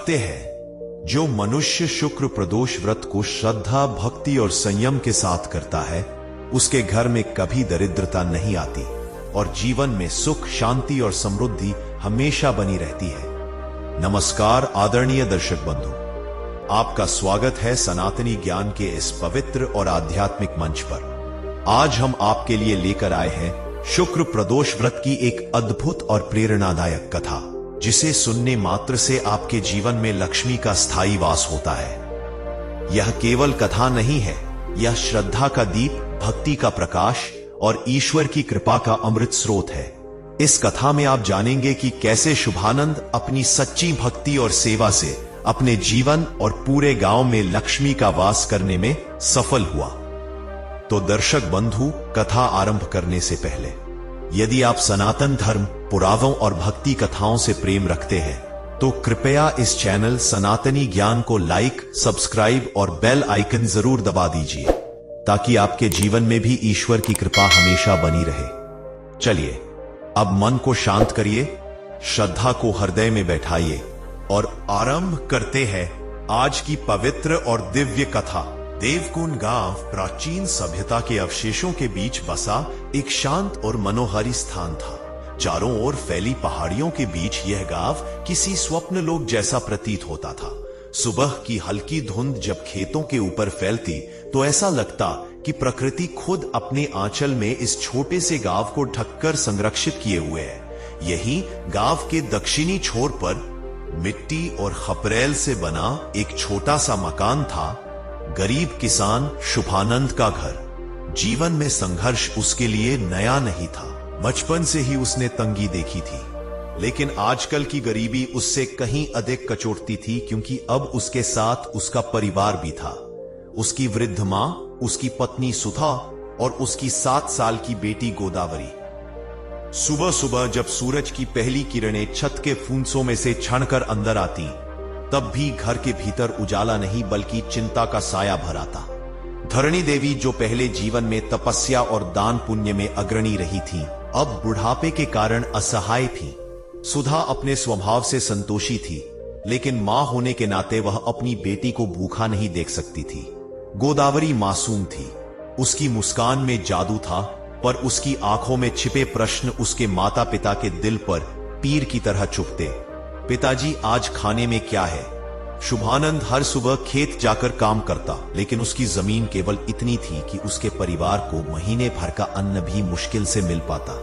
कहते हैं जो मनुष्य शुक्र प्रदोष व्रत को श्रद्धा, भक्ति और संयम के साथ करता है, उसके घर में कभी दरिद्रता नहीं आती और जीवन में सुख, शांति और समृद्धि हमेशा बनी रहती है। नमस्कार आदरणीय दर्शक बंधु, आपका स्वागत है सनातनी ज्ञान के इस पवित्र और आध्यात्मिक मंच पर। आज हम आपके लिए लेकर आए हैं शुक्र प्रदोष व्रत की एक अद्भुत और प्रेरणादायक कथा, जिसे सुनने मात्र से आपके जीवन में लक्ष्मी का स्थायी वास होता है। यह केवल कथा नहीं है, यह श्रद्धा का दीप, भक्ति का प्रकाश और ईश्वर की कृपा का अमृत स्रोत है। इस कथा में आप जानेंगे कि कैसे शुभानंद अपनी सच्ची भक्ति और सेवा से अपने जीवन और पूरे गांव में लक्ष्मी का वास करने में सफल हुआ। तो दर्शक बंधु, कथा आरंभ करने से पहले यदि आप सनातन धर्म, पुराणों और भक्ति कथाओं से प्रेम रखते हैं तो कृपया इस चैनल सनातनी ज्ञान को लाइक, सब्सक्राइब और बेल आइकन जरूर दबा दीजिए, ताकि आपके जीवन में भी ईश्वर की कृपा हमेशा बनी रहे। चलिए अब मन को शांत करिए, श्रद्धा को हृदय में बैठाइए और आरंभ करते हैं आज की पवित्र और दिव्य कथा। देवकुंड गांव प्राचीन सभ्यता के अवशेषों के बीच बसा एक शांत और मनोहारी स्थान था। चारों ओर फैली पहाड़ियों के बीच यह गांव किसी स्वप्न लोक जैसा प्रतीत होता था। सुबह की हल्की धुंध जब खेतों के ऊपर फैलती तो ऐसा लगता कि प्रकृति खुद अपने आंचल में इस छोटे से गांव को ढककर संरक्षित किए हुए है। यही गांव के दक्षिणी छोर पर मिट्टी और खपरेल से बना एक छोटा सा मकान था। गरीब किसान शुभानंद का घर। जीवन में संघर्ष उसके लिए नया नहीं था, बचपन से ही उसने तंगी देखी थी। लेकिन आजकल की गरीबी उससे कहीं अधिक कचोटती थी, क्योंकि अब उसके साथ उसका परिवार भी था। उसकी वृद्ध मां, उसकी पत्नी सुधा और उसकी 7 साल की बेटी गोदावरी। सुबह सुबह जब सूरज की पहली किरणें छत के फूंसों में से छनकर अंदर आती, तब भी घर के भीतर उजाला नहीं बल्कि चिंता का साया भर आता। धरणी देवी, जो पहले जीवन में तपस्या और दान पुण्य में अग्रणी रही थी, अब बुढ़ापे के कारण असहाय थी। सुधा अपने स्वभाव से संतोषी थी, लेकिन मां होने के नाते वह अपनी बेटी को भूखा नहीं देख सकती थी। गोदावरी मासूम थी, उसकी मुस्कान में जादू था, पर उसकी आंखों में छिपे प्रश्न उसके माता पिता के दिल पर पीर की तरह चुभते। पिताजी, आज खाने में क्या है? शुभानंद हर सुबह खेत जाकर काम करता, लेकिन उसकी जमीन केवल इतनी थी कि उसके परिवार को महीने भर का अन्न भी मुश्किल से मिल पाता।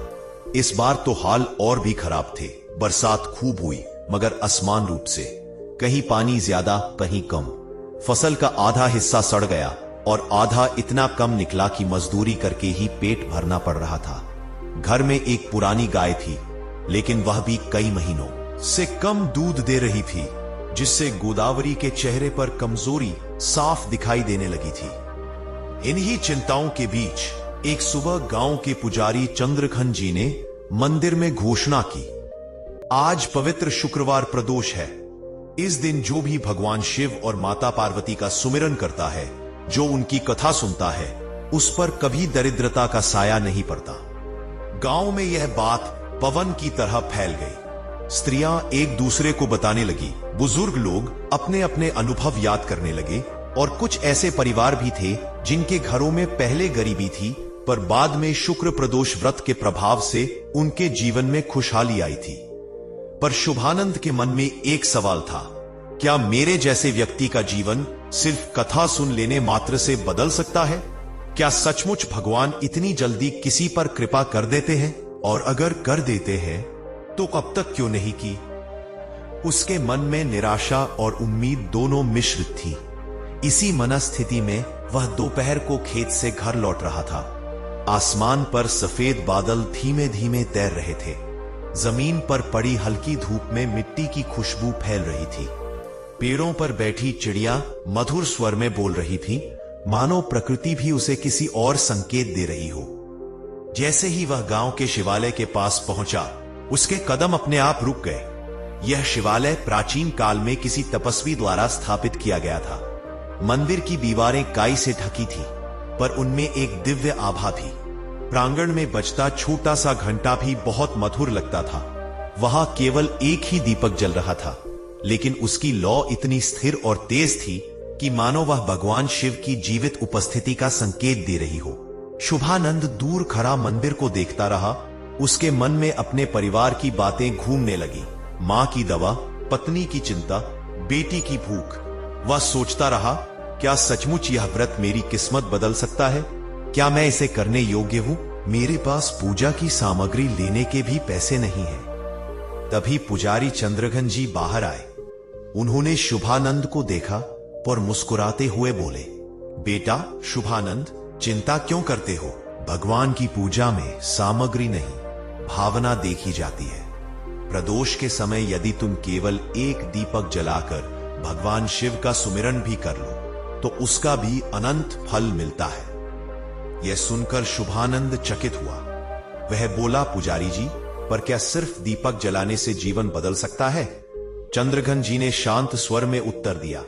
इस बार तो हाल और भी खराब थे। बरसात खूब हुई, मगर असमान रूप से। कहीं पानी ज्यादा, कहीं कम। फसल का आधा हिस्सा सड़ गया और आधा इतना कम निकला कि मजदूरी करके ही पेट भरना पड़ रहा था। घर में एक पुरानी गाय थी, लेकिन वह भी कई महीनों से कम दूध दे रही थी, जिससे गोदावरी के चेहरे पर कमजोरी साफ दिखाई देने लगी थी। इन्हीं चिंताओं के बीच एक सुबह गांव के पुजारी चंद्रखन जी ने मंदिर में घोषणा की, आज पवित्र शुक्रवार प्रदोष है। इस दिन जो भी भगवान शिव और माता पार्वती का सुमिरन करता है, जो उनकी कथा सुनता है, उस पर कभी दरिद्रता का साया नहीं पड़ता। गांव में यह बात पवन की तरह फैल गई। स्त्रियां एक दूसरे को बताने लगी, बुजुर्ग लोग अपने अपने अनुभव याद करने लगे, और कुछ ऐसे परिवार भी थे जिनके घरों में पहले गरीबी थी, पर बाद में शुक्र प्रदोष व्रत के प्रभाव से उनके जीवन में खुशहाली आई थी। पर शुभानंद के मन में एक सवाल था, क्या मेरे जैसे व्यक्ति का जीवन सिर्फ कथा सुन लेने मात्र से बदल सकता है? क्या सचमुच भगवान इतनी जल्दी किसी पर कृपा कर देते हैं? और अगर कर देते हैं तो अब तक क्यों नहीं की? उसके मन में निराशा और उम्मीद दोनों मिश्रित थी। इसी मनस्थिति में वह दोपहर को खेत से घर लौट रहा था। आसमान पर सफेद बादल धीमे धीमे तैर रहे थे। जमीन पर पड़ी हल्की धूप में मिट्टी की खुशबू फैल रही थी। पेड़ों पर बैठी चिड़िया मधुर स्वर में बोल रही थी, मानो प्रकृति भी उसे किसी और संकेत दे रही हो। जैसे ही वह गांव के शिवालय के पास पहुंचा, उसके कदम अपने आप रुक गए। यह शिवालय प्राचीन काल में किसी तपस्वी द्वारा स्थापित किया गया था। मंदिर की दीवारें काई से ढकी थी, पर उनमें एक दिव्य आभा थी। प्रांगण में बजता छोटा सा घंटा भी बहुत मधुर लगता था। वहां केवल एक ही दीपक जल रहा था, लेकिन उसकी लौ इतनी स्थिर और तेज थी कि मानो वह भगवान शिव की जीवित उपस्थिति का संकेत दे रही हो। शुभानंद दूर खड़ा मंदिर को देखता रहा। उसके मन में अपने परिवार की बातें घूमने लगी। मां की दवा, पत्नी की चिंता, बेटी की भूख। वह सोचता रहा, क्या सचमुच यह व्रत मेरी किस्मत बदल सकता है? क्या मैं इसे करने योग्य हूं? मेरे पास पूजा की सामग्री लेने के भी पैसे नहीं हैं। तभी पुजारी चंद्रघन जी बाहर आए। उन्होंने शुभानंद को देखा और मुस्कुराते हुए बोले, बेटा शुभानंद, चिंता क्यों करते हो? भगवान की पूजा में सामग्री नहीं, भावना देखी जाती है। प्रदोष के समय यदि तुम केवल एक दीपक जलाकर भगवान शिव का सुमिरन भी कर लो तो उसका भी अनंत फल मिलता है। यह सुनकर शुभानंद चकित हुआ। वह बोला, पुजारी जी, पर क्या सिर्फ दीपक जलाने से जीवन बदल सकता है? चंद्रघन जी ने शांत स्वर में उत्तर दिया,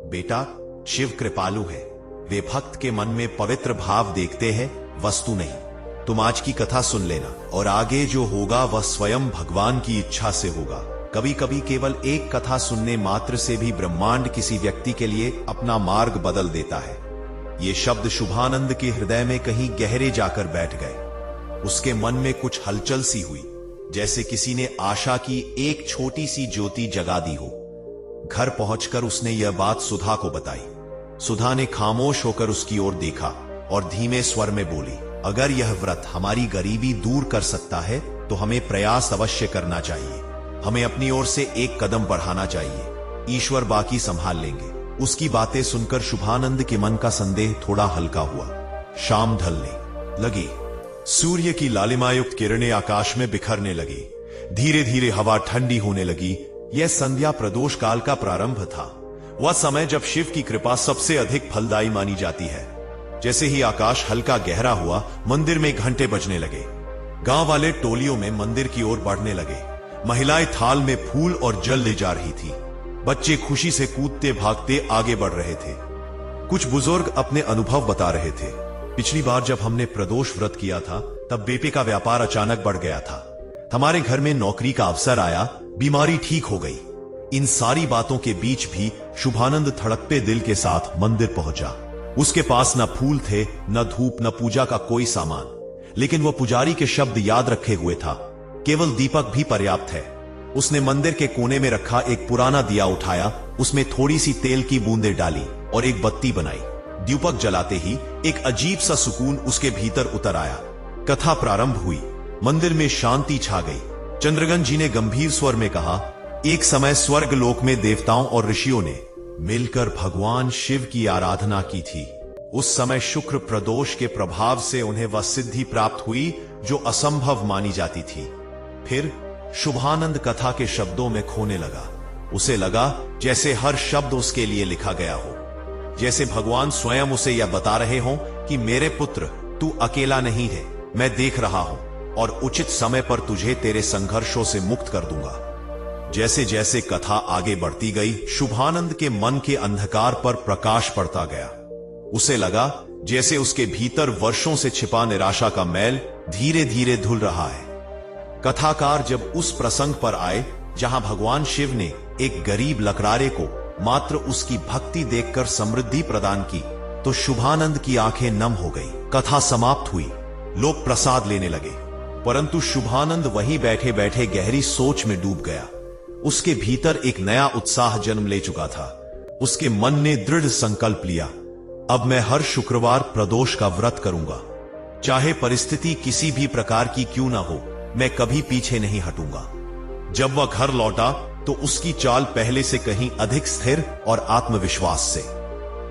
बेटा, शिव कृपालु है। वे भक्त के मन में पवित्र भाव देखते हैं, वस्तु नहीं। तुम आज की कथा सुन लेना और आगे जो होगा वह स्वयं भगवान की इच्छा से होगा। कभी कभी केवल एक कथा सुनने मात्र से भी ब्रह्मांड किसी व्यक्ति के लिए अपना मार्ग बदल देता है। ये शब्द शुभानंद के हृदय में कहीं गहरे जाकर बैठ गए। उसके मन में कुछ हलचल सी हुई, जैसे किसी ने आशा की एक छोटी सी ज्योति जगा दी हो। घर पहुंचकर उसने यह बात सुधा को बताई। सुधा ने खामोश होकर उसकी ओर देखा और धीमे स्वर में बोली, अगर यह व्रत हमारी गरीबी दूर कर सकता है तो हमें प्रयास अवश्य करना चाहिए। हमें अपनी ओर से एक कदम बढ़ाना चाहिए। ईश्वर बाकी संभाल लेंगे। उसकी बातें सुनकर शुभानंद के मन का संदेह थोड़ा हल्का हुआ। शाम ढलने लगी। सूर्य की लालिमायुक्त किरणें आकाश में बिखरने लगी। धीरे धीरे हवा ठंडी होने लगी। यह संध्या प्रदोष काल का प्रारंभ था। वह समय जब शिव की कृपा सबसे अधिक फलदायी मानी जाती है। जैसे ही आकाश हल्का गहरा हुआ, मंदिर में घंटे बजने लगे। गांव वाले टोलियों में मंदिर की ओर बढ़ने लगे। महिलाएं थाल में फूल और जल ले जा रही थी। बच्चे खुशी से कूदते भागते आगे बढ़ रहे थे। कुछ बुजुर्ग अपने अनुभव बता रहे थे। पिछली बार जब हमने प्रदोष व्रत किया था तब बेपे का व्यापार अचानक बढ़ गया था। हमारे घर में नौकरी का अवसर आया, बीमारी ठीक हो गई। इन सारी बातों के बीच भी शुभानंद धड़कते दिल के साथ मंदिर पहुंचा। उसके पास न फूल थे, न धूप, न पूजा का कोई सामान, लेकिन वह पुजारी के शब्द याद रखे हुए था, केवल दीपक भी पर्याप्त है। उसने मंदिर के कोने में रखा एक पुराना दिया उठाया, उसमें थोड़ी सी तेल की बूंदें डाली और एक बत्ती बनाई। दीपक जलाते ही एक अजीब सा सुकून उसके भीतर उतर आया। कथा प्रारंभ हुई। मंदिर में शांति छा गई। चंद्रघन जी ने गंभीर स्वर में कहा, एक समय स्वर्ग लोक में देवताओं और ऋषियों ने मिलकर भगवान शिव की आराधना की थी। उस समय शुक्र प्रदोष के प्रभाव से उन्हें वह सिद्धि प्राप्त हुई जो असंभव मानी जाती थी। फिर शुभानंद कथा के शब्दों में खोने लगा। उसे लगा जैसे हर शब्द उसके लिए लिखा गया हो, जैसे भगवान स्वयं उसे यह बता रहे हों कि मेरे पुत्र, तू अकेला नहीं है, मैं देख रहा हूं और उचित समय पर तुझे तेरे संघर्षों से मुक्त कर दूंगा। जैसे जैसे कथा आगे बढ़ती गई, शुभानंद के मन के अंधकार पर प्रकाश पड़ता गया। उसे लगा जैसे उसके भीतर वर्षों से छिपा निराशा का मैल धीरे धीरे धुल रहा है। कथाकार जब उस प्रसंग पर आए जहां भगवान शिव ने एक गरीब लकड़ारे को मात्र उसकी भक्ति देखकर समृद्धि प्रदान की, तो शुभानंद की आंखें नम हो गई। कथा समाप्त हुई। लोग प्रसाद लेने लगे, परंतु शुभानंद वहीं बैठे बैठे गहरी सोच में डूब गया। उसके भीतर एक नया उत्साह जन्म ले चुका था। उसके मन ने दृढ़ संकल्प लिया, अब मैं हर शुक्रवार प्रदोष का व्रत करूंगा। चाहे परिस्थिति किसी भी प्रकार की क्यों ना हो, मैं कभी पीछे नहीं हटूंगा। जब वह घर लौटा तो उसकी चाल पहले से कहीं अधिक स्थिर और आत्मविश्वास से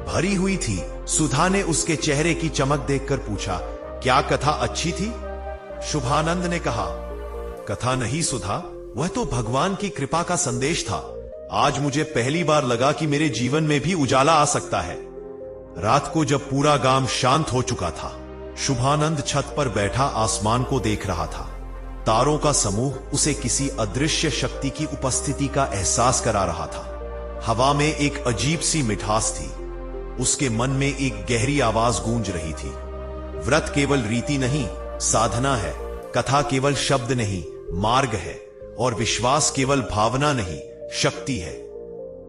भरी हुई थी। सुधा ने उसके चेहरे की चमक देखकर पूछा, क्या कथा अच्छी थी? शुभानंद ने कहा, कथा नहीं सुधा, वह तो भगवान की कृपा का संदेश था। आज मुझे पहली बार लगा कि मेरे जीवन में भी उजाला आ सकता है। रात को जब पूरा गांव शांत हो चुका था, शुभानंद छत पर बैठा आसमान को देख रहा था। तारों का समूह उसे किसी अदृश्य शक्ति की उपस्थिति का एहसास करा रहा था। हवा में एक अजीब सी मिठास थी। उसके मन में एक गहरी आवाज गूंज रही थी, व्रत केवल रीति नहीं, साधना है। कथा केवल शब्द नहीं, मार्ग है। और विश्वास केवल भावना नहीं, शक्ति है।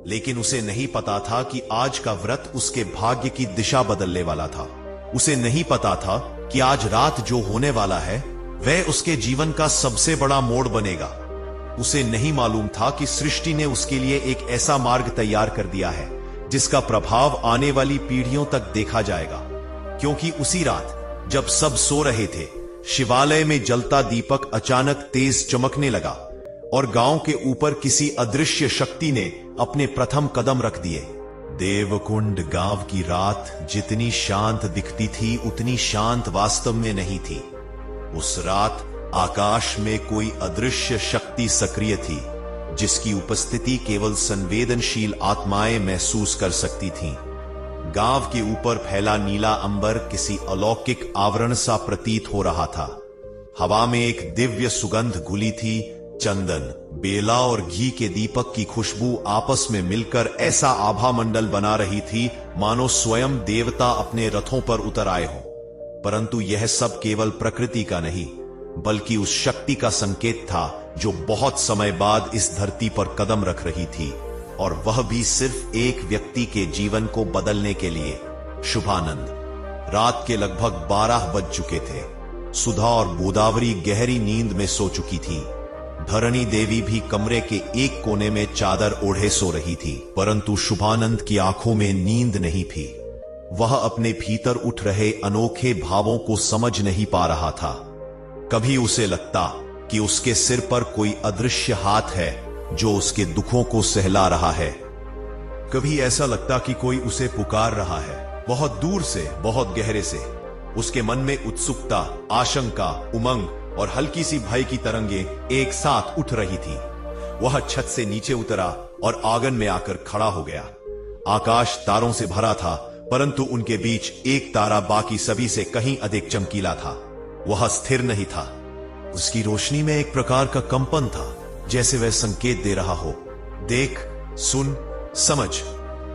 लेकिन उसे नहीं पता था कि आज का व्रत उसके भाग्य की दिशा बदलने वाला था। उसे नहीं पता था कि आज रात जो होने वाला है वह उसके जीवन का सबसे बड़ा मोड़ बनेगा। उसे नहीं मालूम था कि सृष्टि ने उसके लिए एक ऐसा मार्ग तैयार कर दिया है जिसका प्रभाव आने वाली पीढ़ियों तक देखा जाएगा। क्योंकि उसी रात जब सब सो रहे थे, शिवालय में जलता दीपक अचानक तेज चमकने लगा और गांव के ऊपर किसी अदृश्य शक्ति ने अपने प्रथम कदम रख दिए। देवकुंड गांव की रात जितनी शांत दिखती थी उतनी शांत वास्तव में नहीं थी। उस रात आकाश में कोई अदृश्य शक्ति सक्रिय थी जिसकी उपस्थिति केवल संवेदनशील आत्माएं महसूस कर सकती थीं। गांव के ऊपर फैला नीला अंबर किसी अलौकिक आवरण सा प्रतीत हो रहा था। हवा में एक दिव्य सुगंध घुली थी। चंदन, बेला और घी के दीपक की खुशबू आपस में मिलकर ऐसा आभा मंडल बना रही थी मानो स्वयं देवता अपने रथों पर उतर आए हों। परंतु यह सब केवल प्रकृति का नहीं बल्कि उस शक्ति का संकेत था जो बहुत समय बाद इस धरती पर कदम रख रही थी, और वह भी सिर्फ एक व्यक्ति के जीवन को बदलने के लिए। शुभानंद। रात के लगभग 12 बज चुके थे। सुधा और गोदावरी गहरी नींद में सो चुकी थी। धरणी देवी भी कमरे के एक कोने में चादर ओढ़े सो रही थी, परंतु शुभानंद की आंखों में नींद नहीं थी। वह अपने भीतर उठ रहे अनोखे भावों को समझ नहीं पा रहा था। कभी उसे लगता कि उसके सिर पर कोई अदृश्य हाथ है जो उसके दुखों को सहला रहा है। कभी ऐसा लगता कि कोई उसे पुकार रहा है, बहुत दूर से, बहुत गहरे से। उसके मन में उत्सुकता, आशंका, उमंग और हल्की सी भय की तरंगें एक साथ उठ रही थी। वह छत से नीचे उतरा और आंगन में आकर खड़ा हो गया। आकाश तारों से भरा था, परंतु उनके बीच एक तारा बाकी सभी से कहीं अधिक चमकीला था। वह स्थिर नहीं था। उसकी रोशनी में एक प्रकार का कंपन था, जैसे वह संकेत दे रहा हो, देख, सुन, समझ,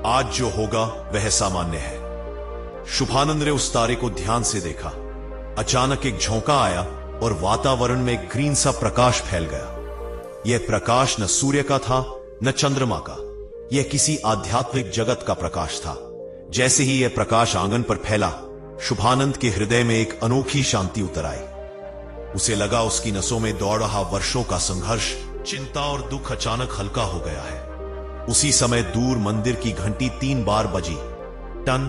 आज जो होगा वह सामान्य है। शुभानंद ने उस तारे को ध्यान से देखा। अचानक एक झोंका आया और वातावरण में ग्रीन सा प्रकाश फैल गया। यह प्रकाश न सूर्य का था न चंद्रमा का, यह किसी आध्यात्मिक जगत का प्रकाश था। जैसे ही यह प्रकाश आंगन पर फैला, शुभानंद के हृदय में एक अनोखी शांति उतर आई। उसे लगा उसकी नसों में दौड़ रहा वर्षों का संघर्ष, चिंता और दुख अचानक हल्का हो गया है। उसी समय दूर मंदिर की घंटी 3 बार बजी। टन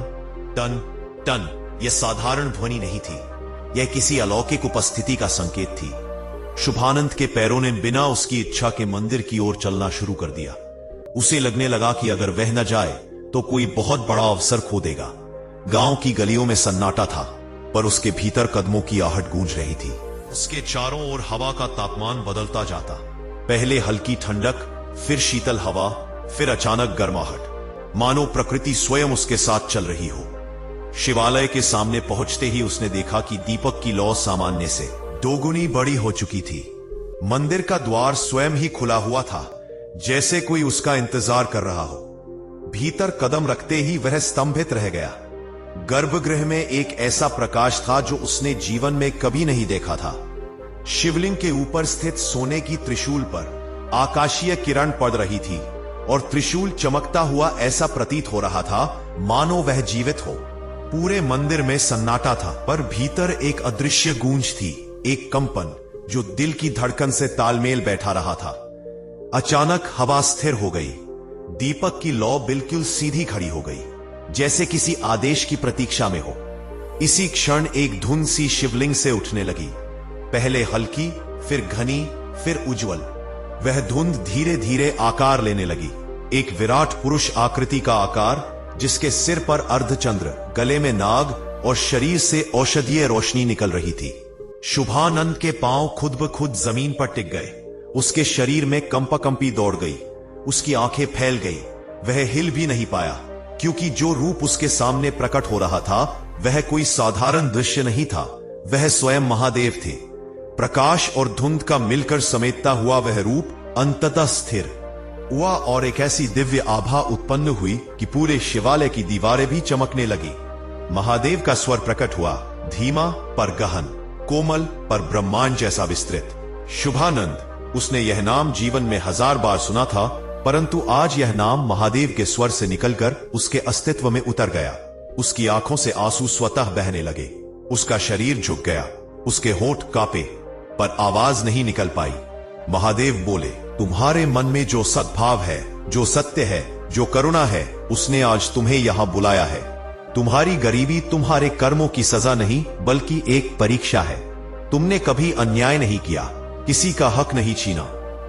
टन टन। यह साधारण ध्वनि नहीं थी, यह किसी अलौकिक उपस्थिति का संकेत थी। शुभानंद के पैरों ने बिना उसकी इच्छा के मंदिर की ओर चलना शुरू कर दिया। उसे लगने लगा कि अगर वह न जाए तो कोई बहुत बड़ा अवसर खो देगा। गांव की गलियों में सन्नाटा था, पर उसके भीतर कदमों की आहट गूंज रही थी। उसके चारों ओर हवा का तापमान बदलता जाता। पहले हल्की ठंडक, फिर शीतल हवा, फिर अचानक गर्माहट, मानो प्रकृति स्वयं उसके साथ चल रही हो। शिवालय के सामने पहुंचते ही उसने देखा कि दीपक की लौ सामान्य से 2 गुनी बड़ी हो चुकी थी। मंदिर का द्वार स्वयं ही खुला हुआ था, जैसे कोई उसका इंतजार कर रहा हो। भीतर कदम रखते ही वह स्तंभित रह गया। गर्भगृह में एक ऐसा प्रकाश था जो उसने जीवन में कभी नहीं देखा था। शिवलिंग के ऊपर स्थित सोने की त्रिशूल पर आकाशीय किरण पड़ रही थी और त्रिशूल चमकता हुआ ऐसा प्रतीत हो रहा था मानो वह जीवित हो। पूरे मंदिर में सन्नाटा था, पर भीतर एक अदृश्य गूंज थी, एक कंपन जो दिल की धड़कन से तालमेल बैठा रहा था। अचानक हवा स्थिर हो गई। दीपक की लौ बिल्कुल सीधी खड़ी हो गई, जैसे किसी आदेश की प्रतीक्षा में हो। इसी क्षण एक धुन सी शिवलिंग से उठने लगी, पहले हल्की, फिर घनी, फिर उज्जवल। वह धुंध धीरे धीरे आकार लेने लगी, एक विराट पुरुष आकृति का आकार, जिसके सिर पर अर्धचंद्र, गले में नाग और शरीर से औषधीय रोशनी निकल रही थी। शुभानंद के पांव खुद ब खुद जमीन पर टिक गए। उसके शरीर में कंपाकंपी दौड़ गई, उसकी आंखें फैल गई। वह हिल भी नहीं पाया, क्योंकि जो रूप उसके सामने प्रकट हो रहा था वह कोई साधारण दृश्य नहीं था, वह स्वयं महादेव थे। प्रकाश और धुंध का मिलकर समेटता हुआ वह रूप अंततः स्थिर हुआ और एक ऐसी दिव्य आभा उत्पन्न हुई कि पूरे शिवालय की दीवारें भी चमकने लगी। महादेव का स्वर प्रकट हुआ, धीमा पर गहन, कोमल पर ब्रह्मांड जैसा विस्तृत। शुभानंद, उसने यह नाम जीवन में 1000 बार सुना था, परंतु आज यह नाम महादेव के स्वर से निकलकर उसके अस्तित्व में उतर गया। उसकी आंखों से आंसू स्वतः बहने लगे, उसका शरीर झुक गया, उसके होंठ कांपे, पर आवाज नहीं निकल पाई। महादेव बोले, तुम्हारे मन में जो सद्भाव है, जो सत्य है, जो करुणा है, उसने आज तुम्हें यहां बुलाया है। तुम्हारी गरीबी तुम्हारे कर्मों की सजा नहीं, बल्कि एक परीक्षा है। तुमने कभी अन्याय नहीं किया, किसी का हक नहीं छीना,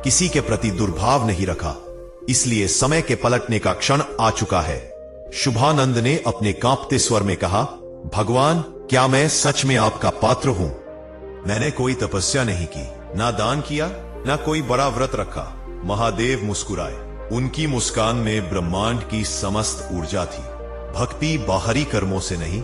किसी के प्रति दुर्भाव नहीं रखा, इसलिए समय के पलटने का क्षण आ चुका है। शुभानंद ने अपने कांपते स्वर में कहा, भगवान, क्या मैं सच में आपका पात्र हूं? मैंने कोई तपस्या नहीं की, ना दान किया, ना कोई बड़ा व्रत रखा। महादेव मुस्कुराए। उनकी मुस्कान में ब्रह्मांड की समस्त ऊर्जा थी। भक्ति बाहरी कर्मों से नहीं,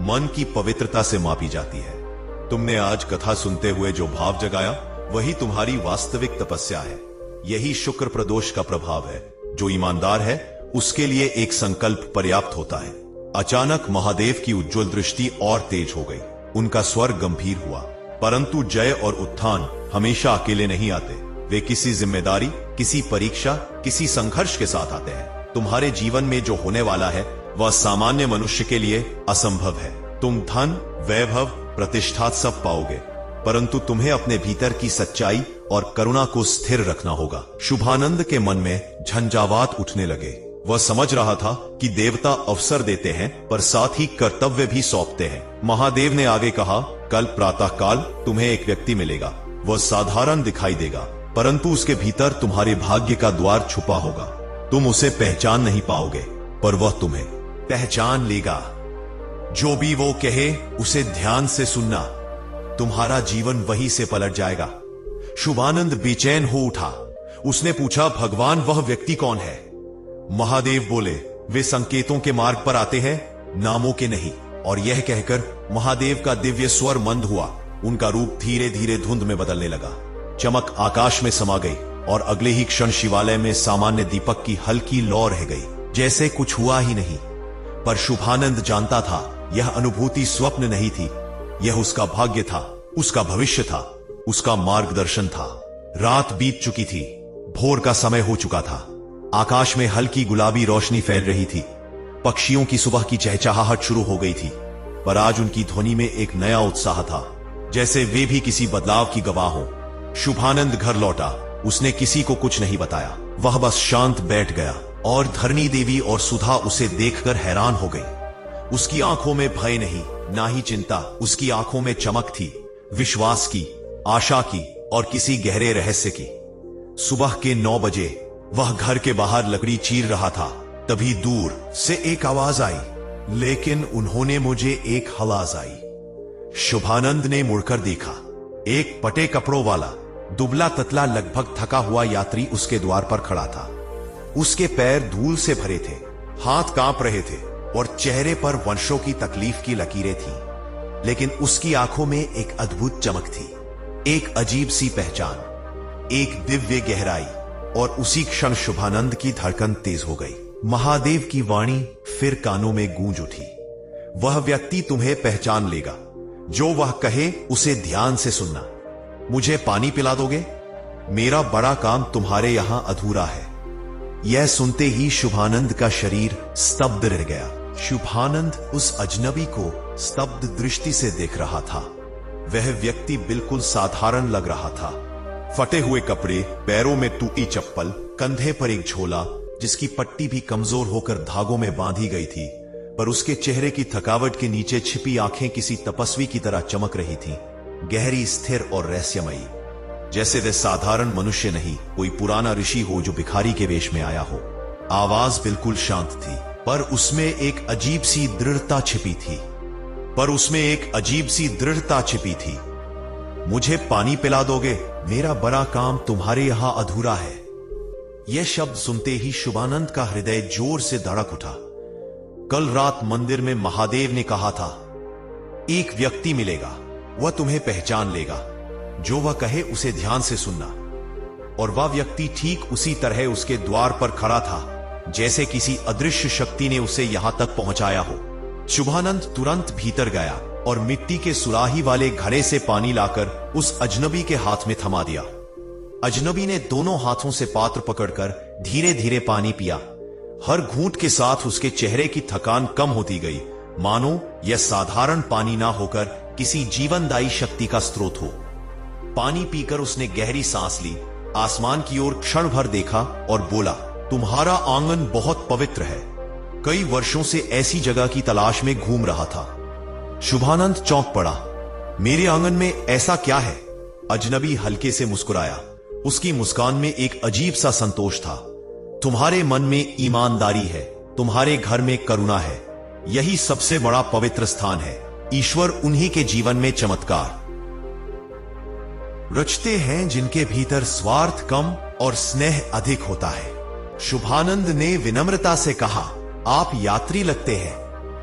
मन की पवित्रता से मापी जाती है। तुमने आज कथा सुनते हुए जो भाव जगाया, वही तुम्हारी वास्तविक तपस्या है। यही शुक्र प्रदोष का प्रभाव है। जो ईमानदार है, उसके लिए एक संकल्प पर्याप्त होता है। अचानक महादेव की उज्जवल दृष्टि और तेज हो गई। उनका स्वर गंभीर हुआ। परंतु जय और उत्थान हमेशा अकेले नहीं आते। वे किसी जिम्मेदारी, किसी परीक्षा, किसी संघर्ष के साथ आते हैं। तुम्हारे जीवन में जो होने वाला है, वह सामान्य मनुष्य के लिए असंभव है। तुम धन, वैभव, प्रतिष्ठा सब पाओगे, परंतु तुम्हें अपने भीतर की सच्चाई और करुणा को स्थिर रखना होगा। शुभानंद के मन में झंझावात उठने लगे। वह समझ रहा था कि देवता अवसर देते हैं, पर साथ ही कर्तव्य भी सौंपते हैं। महादेव ने आगे कहा, कल प्रातःकाल तुम्हें एक व्यक्ति मिलेगा। वह साधारण दिखाई देगा, परंतु उसके भीतर तुम्हारे भाग्य का द्वार छुपा होगा। तुम उसे पहचान नहीं पाओगे, पर वह तुम्हें पहचान लेगा। जो भी वो कहे, उसे ध्यान से सुनना। तुम्हारा जीवन वहीं से पलट जाएगा। शुभानंद बेचैन हो उठा। उसने पूछा, भगवान, वह व्यक्ति कौन है? महादेव बोले, वे संकेतों के मार्ग पर आते हैं, नामों के नहीं। और यह कहकर महादेव का दिव्य स्वर मंद हुआ। उनका रूप धीरे धीरे धुंध में बदलने लगा। चमक आकाश में समा गई और अगले ही क्षण शिवालय में सामान्य दीपक की हल्की लौ रह गई, जैसे कुछ हुआ ही नहीं। पर शुभानंद जानता था, यह अनुभूति स्वप्न नहीं थी। यह उसका भाग्य था, उसका भविष्य था, उसका मार्गदर्शन था। रात बीत चुकी थी, भोर का समय हो चुका था। आकाश में हल्की गुलाबी रोशनी फैल रही थी। पक्षियों की सुबह की चहचहाहट शुरू हो गई थी, पर आज उनकी ध्वनि में एक नया उत्साह था, जैसे वे भी किसी बदलाव की गवाह हो। शुभानंद घर लौटा। उसने किसी को कुछ नहीं बताया। वह बस शांत बैठ गया और धरणी देवी और सुधा उसे देखकर हैरान हो गई। उसकी आंखों में भय नहीं, ना ही चिंता। उसकी आंखों में चमक थी, विश्वास की, आशा की और किसी गहरे रहस्य की। सुबह के 9 बजे वह घर के बाहर लकड़ी चीर रहा था। तभी दूर से एक आवाज आई, लेकिन उन्होंने मुझे एक हवाज आई। शुभानंद ने मुड़कर देखा। एक पटे कपड़ों वाला, दुबला ततला, लगभग थका हुआ यात्री उसके द्वार पर खड़ा था। उसके पैर धूल से भरे थे, हाथ कांप रहे थे और चेहरे पर वर्षों की तकलीफ की लकीरें थीं। लेकिन उसकी आंखों में एक अद्भुत चमक थी, एक अजीब सी पहचान, एक दिव्य गहराई। और उसी क्षण शुभानंद की धड़कन तेज हो गई। महादेव की वाणी फिर कानों में गूंज उठी, वह व्यक्ति तुम्हें पहचान लेगा। जो वह कहे, उसे ध्यान से सुनना। मुझे पानी पिला दोगे? मेरा बड़ा काम तुम्हारे यहां अधूरा है। यह सुनते ही शुभानंद का शरीर स्तब्ध रह गया। शुभानंद उस अजनबी को स्तब्ध दृष्टि से देख रहा था। वह व्यक्ति बिल्कुल साधारण लग रहा था। फटे हुए कपड़े, पैरों में टूटी चप्पल, कंधे पर एक झोला जिसकी पट्टी भी कमजोर होकर धागों में बांधी गई थी, पर उसके चेहरे की थकावट के नीचे छिपी आंखें किसी तपस्वी की तरह चमक रही थीं, गहरी, स्थिर और रहस्यमयी। जैसे वे साधारण मनुष्य नहीं, कोई पुराना ऋषि हो जो भिखारी के वेश में आया हो। आवाज बिल्कुल शांत थी, पर उसमें एक अजीब सी दृढ़ता छिपी थी। मुझे पानी पिला दोगे? मेरा बड़ा काम तुम्हारे यहां अधूरा है। यह शब्द सुनते ही शुभानंद का हृदय जोर से धड़क उठा। कल रात मंदिर में महादेव ने कहा था, एक व्यक्ति मिलेगा, वह तुम्हें पहचान लेगा। जो वह कहे, उसे ध्यान से सुनना। और वह व्यक्ति ठीक उसी तरह उसके द्वार पर खड़ा था, जैसे किसी अदृश्य शक्ति ने उसे यहां तक पहुंचाया हो। शुभानंद तुरंत भीतर गया और मिट्टी के सुराही वाले घड़े से पानी लाकर उस अजनबी के हाथ में थमा दिया। अजनबी ने दोनों हाथों से पात्र पकड़कर धीरे धीरे पानी पिया। हर घूंट के साथ उसके चेहरे की थकान कम होती गई, मानो यह साधारण पानी ना होकर किसी जीवनदायी शक्ति का स्रोत हो। पानी पीकर उसने गहरी सांस ली, आसमान की ओर क्षण भर देखा और बोला, तुम्हारा आंगन बहुत पवित्र है। कई वर्षों से ऐसी जगह की तलाश में घूम रहा था। शुभानंद चौंक पड़ा। मेरे आंगन में ऐसा क्या है? अजनबी हल्के से मुस्कुराया। उसकी मुस्कान में एक अजीब सा संतोष था। तुम्हारे मन में ईमानदारी है, तुम्हारे घर में करुणा है। यही सबसे बड़ा पवित्र स्थान है। ईश्वर उन्हीं के जीवन में चमत्कार रचते हैं जिनके भीतर स्वार्थ कम और स्नेह अधिक होता है। शुभानंद ने विनम्रता से कहा, आप यात्री लगते हैं,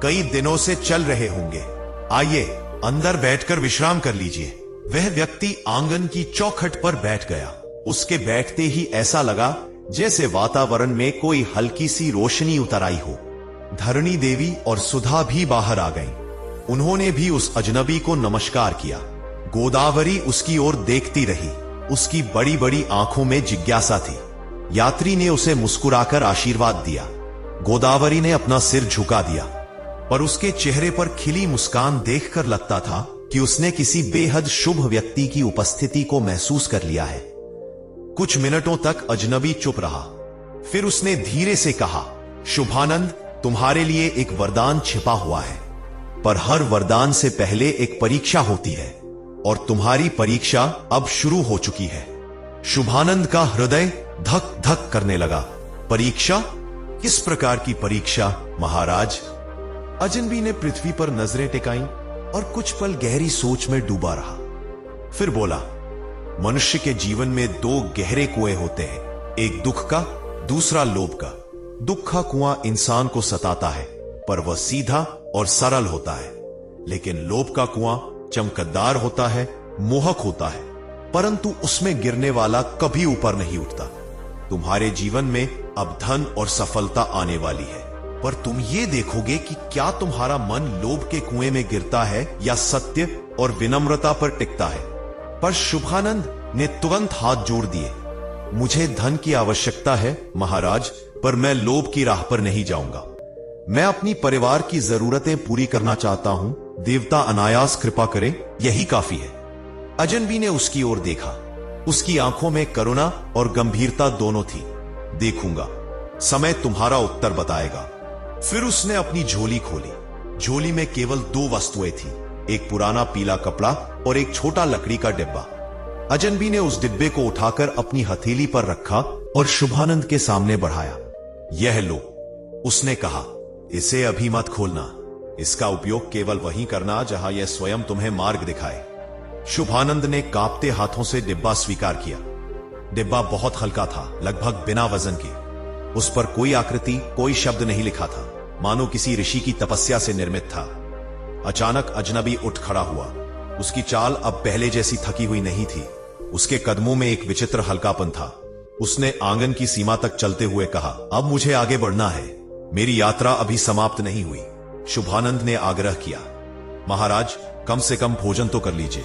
कई दिनों से चल रहे होंगे। आइए अंदर बैठकर विश्राम कर लीजिए। वह व्यक्ति आंगन की चौखट पर बैठ गया। उसके बैठते ही ऐसा लगा जैसे वातावरण में कोई हल्की सी रोशनी उतर आई हो। धरणी देवी और सुधा भी बाहर आ गईं। उन्होंने भी उस अजनबी को नमस्कार किया। गोदावरी उसकी ओर देखती रही। उसकी बड़ी बड़ी आंखों में जिज्ञासा थी। यात्री ने उसे मुस्कुराकर आशीर्वाद दिया। गोदावरी ने अपना सिर झुका दिया, पर उसके चेहरे पर खिली मुस्कान देखकर लगता था कि उसने किसी बेहद शुभ व्यक्ति की उपस्थिति को महसूस कर लिया है। कुछ मिनटों तक अजनबी चुप रहा। फिर उसने धीरे से कहा, शुभानंद, तुम्हारे लिए एक वरदान छिपा हुआ है, पर हर वरदान से पहले एक परीक्षा होती है, और तुम्हारी परीक्षा अब शुरू हो चुकी है। शुभानंद का हृदय धक धक करने लगा। परीक्षा? किस प्रकार की परीक्षा महाराज? अजनबी ने पृथ्वी पर नजरें टिकाईं और कुछ पल गहरी सोच में डूबा रहा। फिर बोला, मनुष्य के जीवन में दो गहरे कुएं होते हैं, एक दुख का, दूसरा लोभ का। दुख का कुआं इंसान को सताता है, पर वह सीधा और सरल होता है। लेकिन लोभ का कुआं चमकदार होता है, मोहक होता है, परंतु उसमें गिरने वाला कभी ऊपर नहीं उठता। तुम्हारे जीवन में अब धन और सफलता आने वाली है, पर तुम ये देखोगे कि क्या तुम्हारा मन लोभ के कुएं में गिरता है या सत्य और विनम्रता पर टिकता है। पर शुभानंद ने तुरंत हाथ जोड़ दिए। मुझे धन की आवश्यकता है महाराज, पर मैं लोभ की राह पर नहीं जाऊंगा। मैं अपनी परिवार की जरूरतें पूरी करना चाहता हूं। देवता अनायास कृपा करें, यही काफी है। अजनबी ने उसकी ओर देखा। उसकी आंखों में करुणा और गंभीरता दोनों थी। देखूंगा, समय तुम्हारा उत्तर बताएगा। फिर उसने अपनी झोली खोली। झोली में केवल दो वस्तुएं थी, एक पुराना पीला कपड़ा और एक छोटा लकड़ी का डिब्बा। अजनबी ने उस डिब्बे को उठाकर अपनी हथेली पर रखा और शुभानंद के सामने बढ़ाया। यह लो, उसने कहा, इसे अभी मत खोलना। इसका उपयोग केवल वहीं करना जहां यह स्वयं तुम्हें मार्ग दिखाए। शुभानंद ने कांपते हाथों से डिब्बा स्वीकार किया। डिब्बा बहुत हल्का था, लगभग बिना वजन के। उस पर कोई आकृति, कोई शब्द नहीं लिखा था, मानो किसी ऋषि की तपस्या से निर्मित था। अचानक अजनबी उठ खड़ा हुआ। उसकी चाल अब पहले जैसी थकी हुई नहीं थी। उसके कदमों में एक विचित्र हल्कापन था। उसने आंगन की सीमा तक चलते हुए कहा, अब मुझे आगे बढ़ना है, मेरी यात्रा अभी समाप्त नहीं हुई। शुभानंद ने आग्रह किया, महाराज, कम से कम भोजन तो कर लीजिए।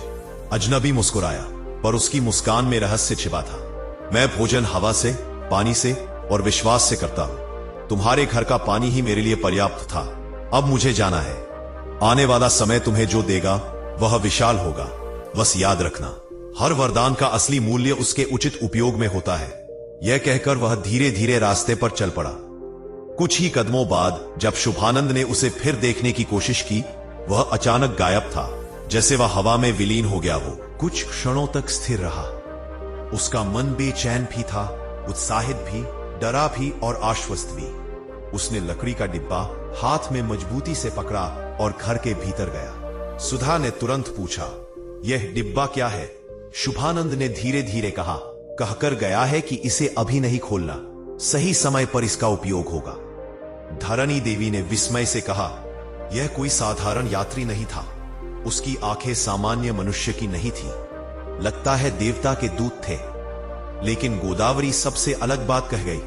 अजनबी मुस्कुराया, पर उसकी मुस्कान में रहस्य छिपा था। मैं भोजन हवा से, पानी से और विश्वास से करता हूं। तुम्हारे घर का पानी ही मेरे लिए पर्याप्त था। अब मुझे जाना है। आने वाला समय तुम्हें जो देगा वह विशाल होगा। बस याद रखना, हर वरदान का असली मूल्य उसके उचित उपयोग में होता है। यह कहकर वह धीरे धीरे रास्ते पर चल पड़ा। कुछ ही कदमों बाद जब शुभानंद ने उसे फिर देखने की कोशिश की, वह अचानक गायब था, जैसे वह हवा में विलीन हो गया हो। कुछ क्षणों तक स्थिर रहा। उसका मन बेचैन भी था, उत्साहित भी, डरा भी और आश्वस्त भी। उसने लकड़ी का डिब्बा हाथ में मजबूती से पकड़ा और घर के भीतर गया। सुधा ने तुरंत पूछा, यह डिब्बा क्या है? शुभानंद ने धीरे धीरे कहा, कहकर गया है कि इसे अभी नहीं खोलना, सही समय पर इसका उपयोग होगा। धरणी देवी ने विस्मय से कहा, यह कोई साधारण यात्री नहीं था। उसकी आंखें सामान्य मनुष्य की नहीं थी, लगता है देवता के दूत थे। लेकिन गोदावरी सबसे अलग बात कह गई।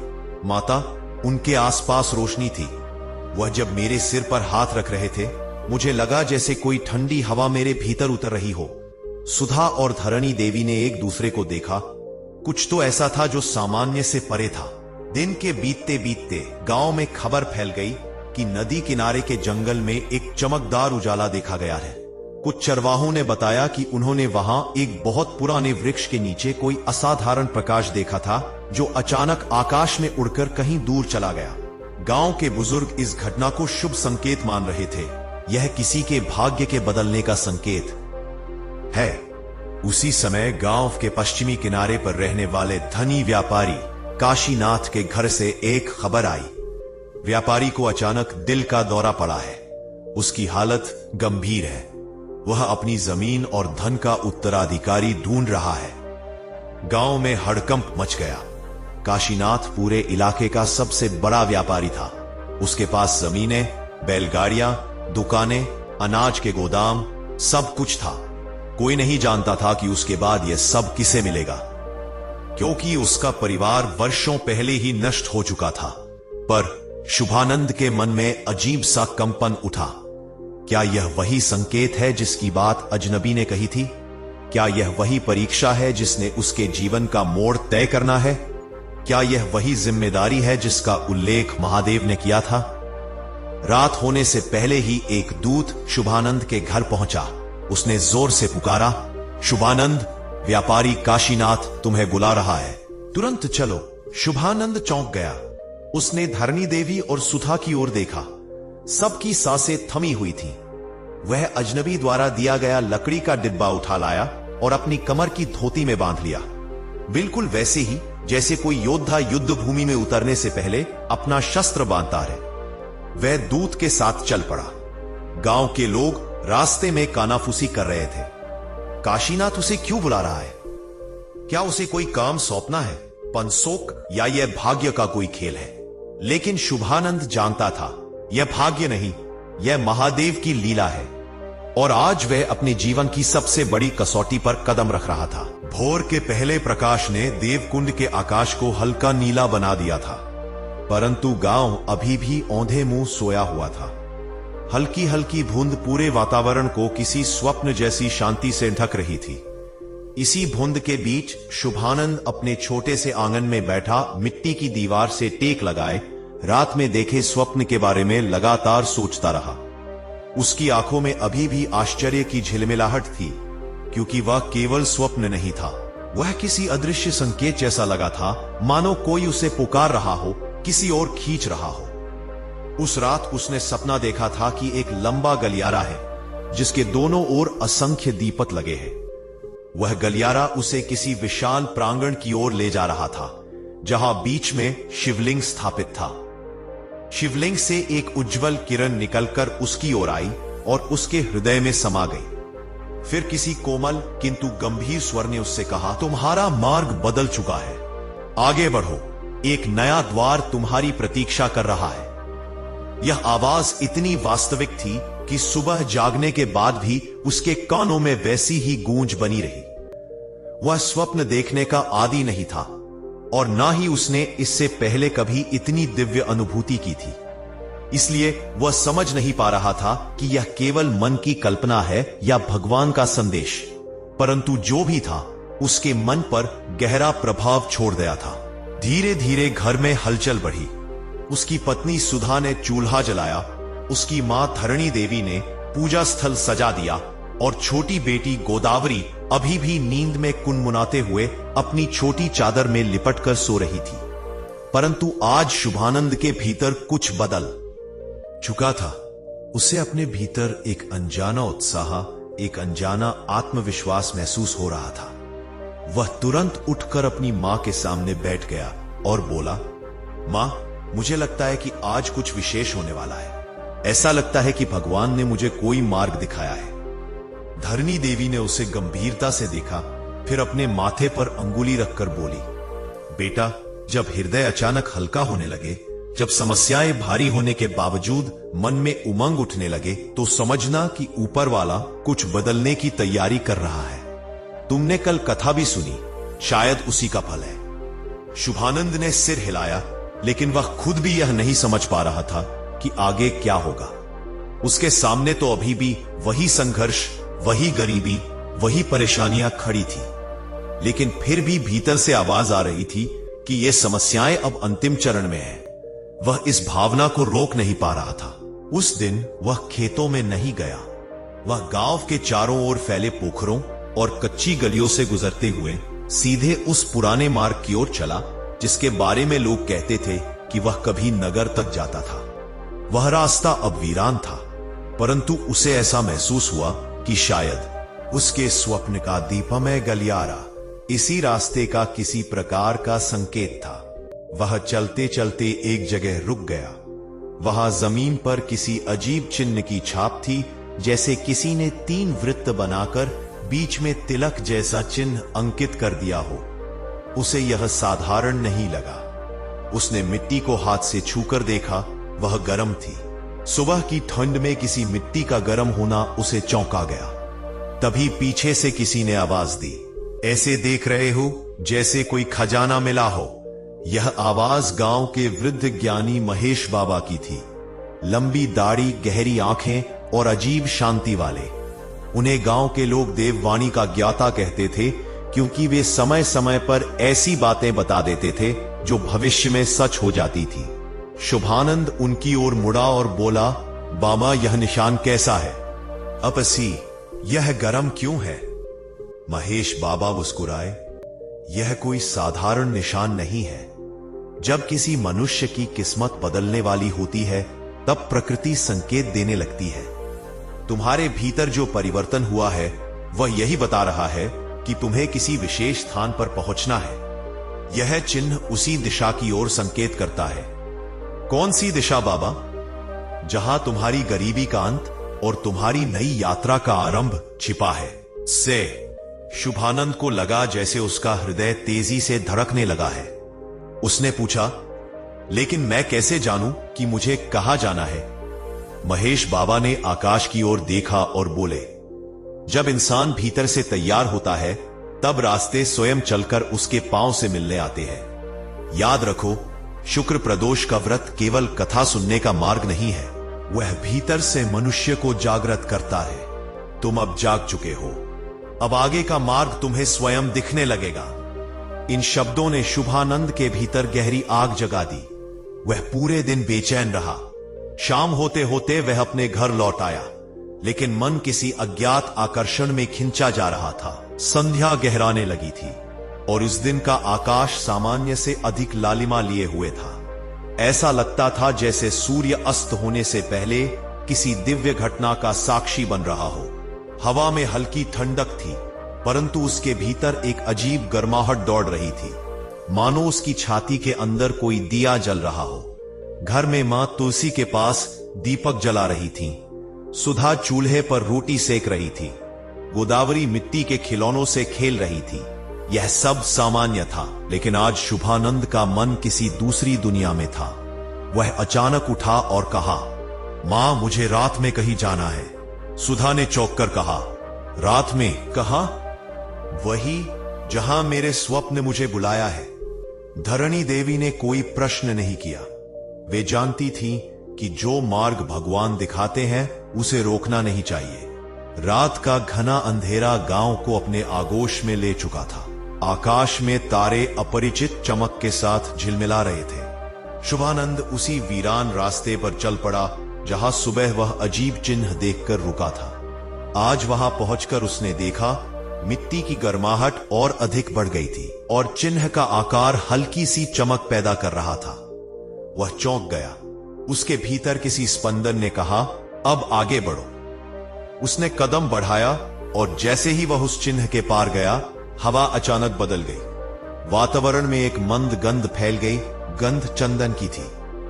माता, उनके आसपास रोशनी थी। वह जब मेरे सिर पर हाथ रख रहे थे, मुझे लगा जैसे कोई ठंडी हवा मेरे भीतर उतर रही हो। सुधा और धरणी देवी ने एक दूसरे को देखा। कुछ तो ऐसा था जो सामान्य से परे था। दिन के बीतते बीतते गांव में खबर फैल गई कि नदी किनारे के जंगल में एक चमकदार उजाला देखा गया है। कुछ चरवाहों ने बताया कि उन्होंने वहां एक बहुत पुराने वृक्ष के नीचे कोई असाधारण प्रकाश देखा था जो अचानक आकाश में उड़कर कहीं दूर चला गया। गांव के बुजुर्ग इस घटना को शुभ संकेत मान रहे थे। यह किसी के भाग्य के बदलने का संकेत है। उसी समय गांव के पश्चिमी किनारे पर रहने वाले धनी व्यापारी काशीनाथ के घर से एक खबर आई। व्यापारी को अचानक दिल का दौरा पड़ा है। उसकी हालत गंभीर है। वह अपनी जमीन और धन का उत्तराधिकारी ढूंढ रहा है। गांव में हड़कंप मच गया। काशीनाथ पूरे इलाके का सबसे बड़ा व्यापारी था। उसके पास जमीनें, बैलगाड़ियां, दुकानें, अनाज के गोदाम, सब कुछ था। कोई नहीं जानता था कि उसके बाद यह सब किसे मिलेगा, क्योंकि उसका परिवार वर्षों पहले ही नष्ट हो चुका था। पर शुभानंद के मन में अजीब सा कंपन उठा। क्या यह वही संकेत है जिसकी बात अजनबी ने कही थी? क्या यह वही परीक्षा है जिसने उसके जीवन का मोड़ तय करना है? क्या यह वही जिम्मेदारी है जिसका उल्लेख महादेव ने किया था? रात होने से पहले ही एक दूत शुभानंद के घर पहुंचा। उसने जोर से पुकारा, शुभानंद, व्यापारी काशीनाथ तुम्हें बुला रहा है, तुरंत चलो। शुभानंद चौंक गया। उसने धरणी देवी और सुधा की ओर देखा। सबकी सांसें थमी हुई थीं। वह अजनबी द्वारा दिया गया लकड़ी का डिब्बा उठा लाया और अपनी कमर की धोती में बांध लिया, बिल्कुल वैसे ही जैसे कोई योद्धा युद्ध भूमि में उतरने से पहले अपना शस्त्र बांधता है। वह दूत के साथ चल पड़ा। गांव के लोग रास्ते में कानाफूसी कर रहे थे। काशीनाथ उसे क्यों बुला रहा है? क्या उसे कोई काम सौंपना है, पंसोक, या यह भाग्य का कोई खेल है? लेकिन शुभानंद जानता था यह भाग्य नहीं, यह महादेव की लीला है। और आज वह अपने जीवन की सबसे बड़ी कसौटी पर कदम रख रहा था। भोर के पहले प्रकाश ने देवकुंड के आकाश को हल्का नीला बना दिया था, परंतु गांव अभी भी औंधे मुंह सोया हुआ था। हल्की हल्की बूंद पूरे वातावरण को किसी स्वप्न जैसी शांति से ढक रही थी। इसी बूंद के बीच शुभानंद अपने छोटे से आंगन में बैठा मिट्टी की दीवार से टेक लगाए रात में देखे स्वप्न के बारे में लगातार सोचता रहा। उसकी आंखों में अभी भी आश्चर्य की झिलमिलाहट थी, क्योंकि वह केवल स्वप्न नहीं था, वह किसी अदृश्य संकेत जैसा लगा था, मानो कोई उसे पुकार रहा हो, किसी ओर खींच रहा हो। उस रात उसने सपना देखा था कि एक लंबा गलियारा है जिसके दोनों ओर असंख्य दीपक लगे हैं। वह गलियारा उसे किसी विशाल प्रांगण की ओर ले जा रहा था, जहां बीच में शिवलिंग स्थापित था। शिवलिंग से एक उज्जवल किरण निकलकर उसकी ओर आई और उसके हृदय में समा गई। फिर किसी कोमल किंतु गंभीर स्वर ने उससे कहा, तुम्हारा मार्ग बदल चुका है, आगे बढ़ो, एक नया द्वार तुम्हारी प्रतीक्षा कर रहा है। यह आवाज इतनी वास्तविक थी कि सुबह जागने के बाद भी उसके कानों में वैसी ही गूंज बनी रही। वह स्वप्न देखने का आदी नहीं था और ना ही उसने इससे पहले कभी इतनी दिव्य अनुभूति की थी। इसलिए वह समझ नहीं पा रहा था कि यह केवल मन की कल्पना है या भगवान का संदेश, परंतु जो भी था उसके मन पर गहरा प्रभाव छोड़ गया था। धीरे धीरे घर में हलचल बढ़ी। उसकी पत्नी सुधा ने चूल्हा जलाया, उसकी मां धरणी देवी ने पूजा स्थल सजा दिया और छोटी बेटी गोदावरी अभी भी नींद में कुनमुनाते हुए अपनी छोटी चादर में लिपटकर सो रही थी। परंतु आज शुभानंद के भीतर कुछ बदल चुका था। उसे अपने भीतर एक अनजाना उत्साह, एक अनजाना आत्मविश्वास महसूस हो रहा था। वह तुरंत उठकर अपनी मां के सामने बैठ गया और बोला, मां, मुझे लगता है कि आज कुछ विशेष होने वाला है। ऐसा लगता है कि भगवान ने मुझे कोई मार्ग दिखाया है। धरणी देवी ने उसे गंभीरता से देखा, फिर अपने माथे पर अंगुली रखकर बोली, बेटा, जब हृदय अचानक हल्का होने लगे, जब समस्याएं भारी होने के बावजूद मन में उमंग उठने लगे, तो समझना कि ऊपर वाला कुछ बदलने की तैयारी कर रहा है। तुमने कल कथा भी सुनी, शायद उसी का फल है। शुभानंद ने सिर हिलाया, लेकिन वह खुद भी यह नहीं समझ पा रहा था कि आगे क्या होगा। उसके सामने तो अभी भी वही संघर्ष, वही गरीबी, वही परेशानियां खड़ी थी, लेकिन फिर भी भीतर से आवाज आ रही थी कि ये समस्याएं अब अंतिम चरण में है। वह इस भावना को रोक नहीं पा रहा था। उस दिन वह खेतों में नहीं गया। वह गांव के चारों ओर फैले पोखरों और कच्ची गलियों से गुजरते हुए सीधे उस पुराने मार्ग की ओर चला जिसके बारे में लोग कहते थे कि वह कभी नगर तक जाता था। वह रास्ता अब वीरान था, परंतु उसे ऐसा महसूस हुआ कि शायद उसके स्वप्न का दीपमय गलियारा इसी रास्ते का किसी प्रकार का संकेत था। वह चलते चलते एक जगह रुक गया। वहां जमीन पर किसी अजीब चिन्ह की छाप थी, जैसे किसी ने 3 वृत्त बनाकर बीच में तिलक जैसा चिन्ह अंकित कर दिया हो। उसे यह साधारण नहीं लगा। उसने मिट्टी को हाथ से छूकर देखा, वह गर्म थी। सुबह की ठंड में किसी मिट्टी का गर्म होना उसे चौंका गया। तभी पीछे से किसी ने आवाज दी, ऐसे देख रहे हो जैसे कोई खजाना मिला हो। यह आवाज गांव के वृद्ध ज्ञानी महेश बाबा की थी। लंबी दाढ़ी, गहरी आंखें और अजीब शांति वाले। उन्हें गांव के लोग देववाणी का ज्ञाता कहते थे, क्योंकि वे समय समय पर ऐसी बातें बता देते थे जो भविष्य में सच हो जाती थी। शुभानंद उनकी ओर मुड़ा और बोला, बाबा यह निशान कैसा है? अपसी यह गरम क्यों है? महेश बाबा मुस्कुराए, यह कोई साधारण निशान नहीं है। जब किसी मनुष्य की किस्मत बदलने वाली होती है तब प्रकृति संकेत देने लगती है। तुम्हारे भीतर जो परिवर्तन हुआ है वह यही बता रहा है कि तुम्हें किसी विशेष स्थान पर पहुंचना है। यह चिन्ह उसी दिशा की ओर संकेत करता है। कौन सी दिशा बाबा? जहां तुम्हारी गरीबी का अंत और तुम्हारी नई यात्रा का आरंभ छिपा है। से शुभानंद को लगा जैसे उसका हृदय तेजी से धड़कने लगा है। उसने पूछा, लेकिन मैं कैसे जानूं कि मुझे कहां जाना है? महेश बाबा ने आकाश की ओर देखा और बोले, जब इंसान भीतर से तैयार होता है तब रास्ते स्वयं चलकर उसके पांव से मिलने आते हैं। याद रखो, शुक्र प्रदोष का व्रत केवल कथा सुनने का मार्ग नहीं है, वह भीतर से मनुष्य को जागृत करता है। तुम अब जाग चुके हो, अब आगे का मार्ग तुम्हें स्वयं दिखने लगेगा। इन शब्दों ने शुभानंद के भीतर गहरी आग जगा दी। वह पूरे दिन बेचैन रहा। शाम होते होते वह अपने घर लौट आया, लेकिन मन किसी अज्ञात आकर्षण में खिंचा जा रहा था। संध्या गहराने लगी थी और उस दिन का आकाश सामान्य से अधिक लालिमा लिए हुए था। ऐसा लगता था जैसे सूर्य अस्त होने से पहले किसी दिव्य घटना का साक्षी बन रहा हो। हवा में हल्की ठंडक थी, परंतु उसके भीतर एक अजीब गर्माहट दौड़ रही थी, मानो उसकी छाती के अंदर कोई दिया जल रहा हो। घर में मां तुलसी के पास दीपक जला रही थीं। सुधा चूल्हे पर रोटी सेक रही थी। गोदावरी मिट्टी के खिलौनों से खेल रही थी। यह सब सामान्य था, लेकिन आज शुभानंद का मन किसी दूसरी दुनिया में था। वह अचानक उठा और कहा, मां मुझे रात में कहीं जाना है। सुधा ने चौंक कर कहा, रात में? कहा, वही जहां मेरे स्वप्न मुझे बुलाया है। धरणी देवी ने कोई प्रश्न नहीं किया। वे जानती थीं कि जो मार्ग भगवान दिखाते हैं उसे रोकना नहीं चाहिए। रात का घना अंधेरा गांव को अपने आगोश में ले चुका था। आकाश में तारे अपरिचित चमक के साथ झिलमिला रहे थे। शुभानंद उसी वीरान रास्ते पर चल पड़ा जहां सुबह वह अजीब चिन्ह देखकर रुका था। आज वहां पहुंचकर उसने देखा, मिट्टी की गर्माहट और अधिक बढ़ गई थी और चिन्ह का आकार हल्की सी चमक पैदा कर रहा था। वह चौंक गया। उसके भीतर किसी स्पंदन ने कहा, अब आगे बढ़ो। उसने कदम बढ़ाया और जैसे ही वह उस चिन्ह के पार गया, हवा अचानक बदल गई। वातावरण में एक मंद गंध फैल गई। गंध चंदन की थी।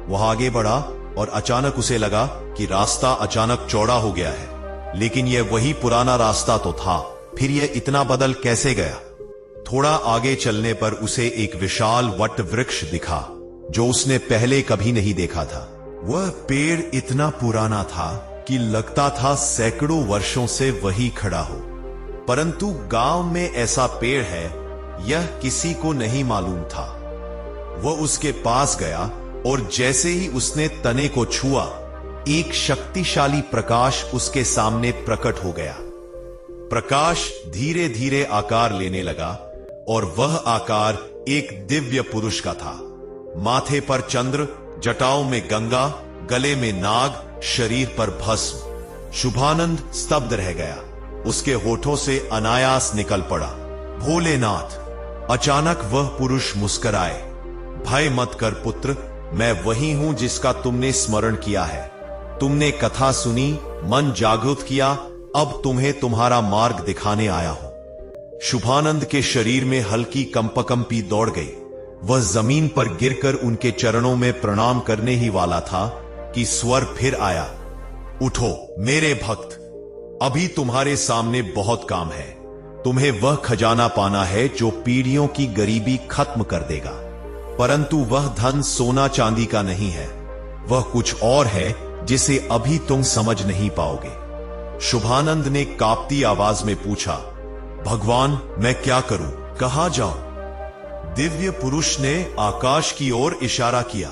वह आगे बढ़ा और अचानक उसे लगा कि रास्ता अचानक चौड़ा हो गया है, लेकिन यह वही पुराना रास्ता तो था। फिर यह इतना बदल कैसे गया? थोड़ा आगे चलने पर उसे एक विशाल वट वृक्ष दिखा जो उसने पहले कभी नहीं देखा था। वह पेड़ इतना पुराना था कि लगता था सैकड़ों वर्षों से वही खड़ा हो, परंतु गांव में ऐसा पेड़ है यह किसी को नहीं मालूम था। वह उसके पास गया और जैसे ही उसने तने को छुआ, एक शक्तिशाली प्रकाश उसके सामने प्रकट हो गया। प्रकाश धीरे धीरे आकार लेने लगा और वह आकार एक दिव्य पुरुष का था। माथे पर चंद्र, जटाओं में गंगा, गले में नाग, शरीर पर भस्म। शुभानंद स्तब्ध रह गया। उसके होठों से अनायास निकल पड़ा, भोलेनाथ। अचानक वह पुरुष मुस्कुराए। भय मत कर पुत्र, मैं वही हूं जिसका तुमने स्मरण किया है। तुमने कथा सुनी, मन जागृत किया, अब तुम्हें तुम्हारा मार्ग दिखाने आया हूं। शुभानंद के शरीर में हल्की कंपकंपी दौड़ गई। वह जमीन पर गिरकर उनके चरणों में प्रणाम करने ही वाला था कि स्वर फिर आया, उठो मेरे भक्त, अभी तुम्हारे सामने बहुत काम है। तुम्हें वह खजाना पाना है जो पीढ़ियों की गरीबी खत्म कर देगा। परंतु वह धन सोना चांदी का नहीं है, वह कुछ और है जिसे अभी तुम समझ नहीं पाओगे। शुभानंद ने कांपती आवाज में पूछा, भगवान मैं क्या करूं, कहां जाऊं? दिव्य पुरुष ने आकाश की ओर इशारा किया,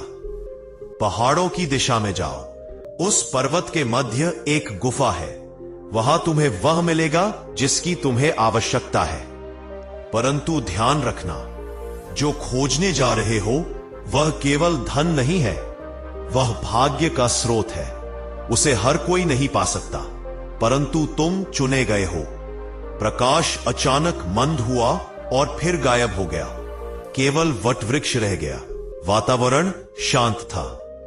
पहाड़ों की दिशा में जाओ। उस पर्वत के मध्य एक गुफा है, वहां तुम्हें वह मिलेगा जिसकी तुम्हें आवश्यकता है। परंतु ध्यान रखना, जो खोजने जा रहे हो वह केवल धन नहीं है, वह भाग्य का स्रोत है। उसे हर कोई नहीं पा सकता, परंतु तुम चुने गए हो। प्रकाश अचानक मंद हुआ और फिर गायब हो गया। केवल वटवृक्ष रह गया। वातावरण शांत था,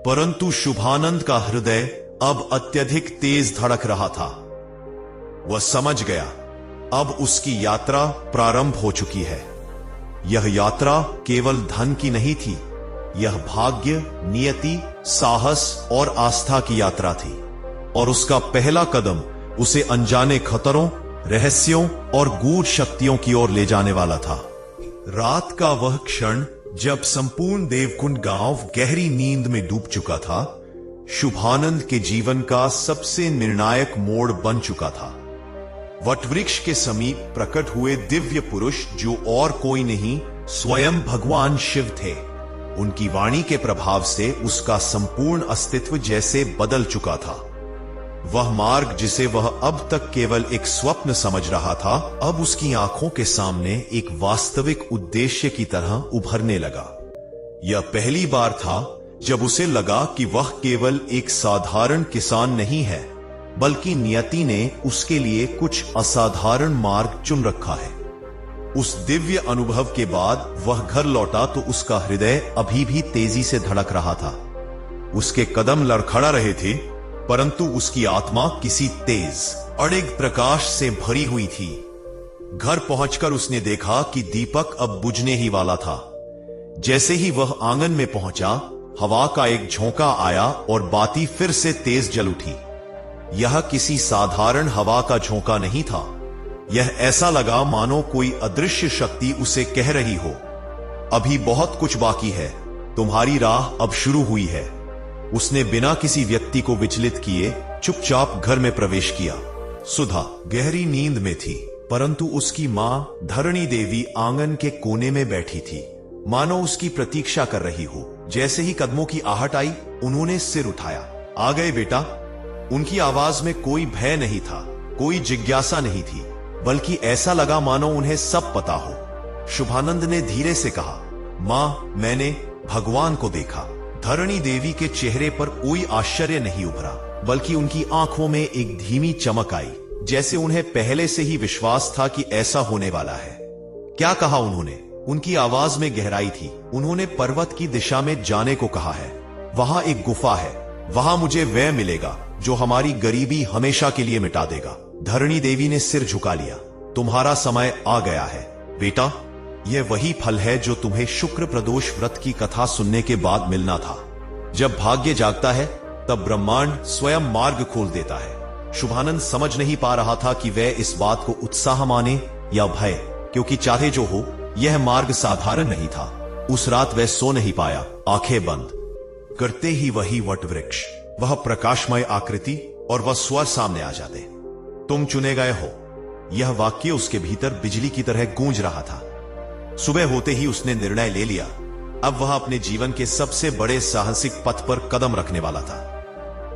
परंतु शुभानंद का हृदय अब अत्यधिक तेज धड़क रहा था। वह समझ गया, अब उसकी यात्रा प्रारंभ हो चुकी है। यह यात्रा केवल धन की नहीं थी, यह भाग्य, नियति, साहस और आस्था की यात्रा थी। और उसका पहला कदम उसे अनजाने खतरों, रहस्यों और गूढ़ शक्तियों की ओर ले जाने वाला था। रात का वह क्षण जब संपूर्ण देवकुंड गांव गहरी नींद में डूब चुका था, शुभानंद के जीवन का सबसे निर्णायक मोड़ बन चुका था। वटवृक्ष के समीप प्रकट हुए दिव्य पुरुष जो और कोई नहीं, स्वयं भगवान शिव थे। उनकी वाणी के प्रभाव से उसका संपूर्ण अस्तित्व जैसे बदल चुका था। वह मार्ग जिसे वह अब तक केवल एक स्वप्न समझ रहा था, अब उसकी आंखों के सामने एक वास्तविक उद्देश्य की तरह उभरने लगा। यह पहली बार था जब उसे लगा कि वह केवल एक साधारण किसान नहीं है, बल्कि नियति ने उसके लिए कुछ असाधारण मार्ग चुन रखा है। उस दिव्य अनुभव के बाद वह घर लौटा तो उसका हृदय अभी भी तेजी से धड़क रहा था। उसके कदम लड़खड़ा रहे थे, परंतु उसकी आत्मा किसी तेज अड़िग प्रकाश से भरी हुई थी। घर पहुंचकर उसने देखा कि दीपक अब बुझने ही वाला था। जैसे ही वह आंगन में पहुंचा, हवा का एक झोंका आया और बाती फिर से तेज जल उठी। यह किसी साधारण हवा का झोंका नहीं था। यह ऐसा लगा मानो कोई अदृश्य शक्ति उसे कह रही हो, अभी बहुत कुछ बाकी है, तुम्हारी राह अब शुरू हुई है। उसने बिना किसी व्यक्ति को विचलित किए चुपचाप घर में प्रवेश किया। सुधा गहरी नींद में थी, परंतु उसकी मां धरणी देवी आंगन के कोने में बैठी थी, मानो उसकी प्रतीक्षा कर रही हो। जैसे ही कदमों की आहट आई, उन्होंने सिर उठाया। आ गए बेटा। उनकी आवाज में कोई भय नहीं था, कोई जिज्ञासा नहीं थी, बल्कि ऐसा लगा मानो उन्हें सब पता हो। शुभानंद ने धीरे से कहा, मां, मैंने भगवान को देखा। धरणी देवी के चेहरे पर कोई आश्चर्य नहीं उभरा, बल्कि उनकी आंखों में एक धीमी चमक आई, जैसे उन्हें पहले से ही विश्वास था कि ऐसा होने वाला है। क्या कहा उन्होंने? उनकी आवाज में गहराई थी। उन्होंने पर्वत की दिशा में जाने को कहा है। वहां एक गुफा है, वहां मुझे वह मिलेगा जो हमारी गरीबी हमेशा के लिए मिटा देगा। धरणी देवी ने सिर झुका लिया। तुम्हारा समय आ गया है बेटा। यह वही फल है जो तुम्हें शुक्र प्रदोष व्रत की कथा सुनने के बाद मिलना था। जब भाग्य जागता है, तब ब्रह्मांड स्वयं मार्ग खोल देता है। शुभानंद समझ नहीं पा रहा था कि वह इस बात को उत्साह माने या भय, क्योंकि चाहे जो हो, यह मार्ग साधारण नहीं था। उस रात वह सो नहीं पाया। आंखें बंद करते ही वही वटवृक्ष, वह प्रकाशमय आकृति और वह स्वर सामने आ जाते। तुम चुने गए हो। यह वाक्य उसके भीतर बिजली की तरह गूंज रहा था। सुबह होते ही उसने निर्णय ले लिया। अब वह अपने जीवन के सबसे बड़े साहसिक पथ पर कदम रखने वाला था।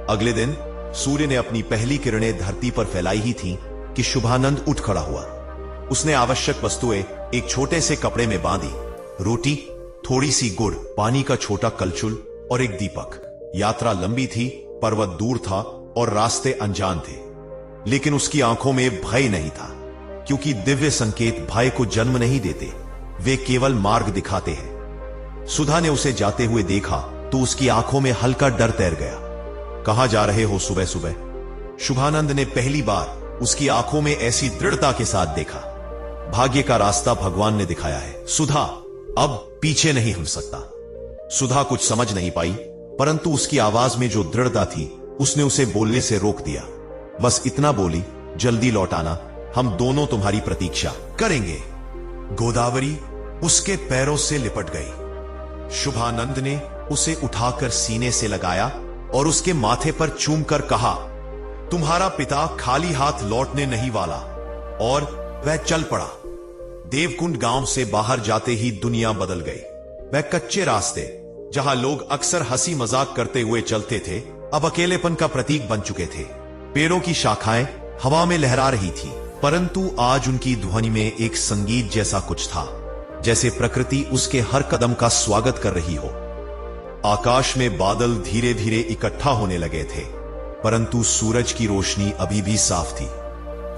अगले दिन सूर्य ने अपनी पहली किरणें धरती पर फैलाई ही थीं कि शुभानंद उठ खड़ा हुआ। उसने आवश्यक वस्तुएं एक छोटे से कपड़े में बांधी, रोटी, थोड़ी सी गुड़, पानी का छोटा कलछुल और एक दीपक। यात्रा लंबी थी, पर्वत दूर था और रास्ते अनजान थे, लेकिन उसकी आंखों में भय नहीं था, क्योंकि दिव्य संकेत भय को जन्म नहीं देते, वे केवल मार्ग दिखाते हैं। सुधा ने उसे जाते हुए देखा तो उसकी आंखों में हल्का डर तैर गया। कहां जा रहे हो सुबह सुबह? शुभानंद ने पहली बार उसकी आंखों में ऐसी दृढ़ता के साथ देखा। भाग्य का रास्ता भगवान ने दिखाया है सुधा, अब पीछे नहीं हट सकता। सुधा कुछ समझ नहीं पाई, परंतु उसकी आवाज में जो दृढ़ता थी उसने उसे बोलने से रोक दिया। बस इतना बोली, जल्दी लौट आना, हम दोनों तुम्हारी प्रतीक्षा करेंगे। गोदावरी उसके पैरों से लिपट गई। शुभानंद ने उसे उठाकर सीने से लगाया और उसके माथे पर चूमकर कहा, तुम्हारा पिता खाली हाथ लौटने नहीं वाला। और वह चल पड़ा। देवकुंड गांव से बाहर जाते ही दुनिया बदल गई। वह कच्चे रास्ते, जहां लोग अक्सर हंसी मजाक करते हुए चलते थे, अब अकेलेपन का प्रतीक बन चुके थे। पेड़ों की शाखाएं हवा में लहरा रही थी, परंतु आज उनकी ध्वनि में एक संगीत जैसा कुछ था, जैसे प्रकृति उसके हर कदम का स्वागत कर रही हो। आकाश में बादल धीरे धीरे इकट्ठा होने लगे थे, परंतु सूरज की रोशनी अभी भी साफ थी।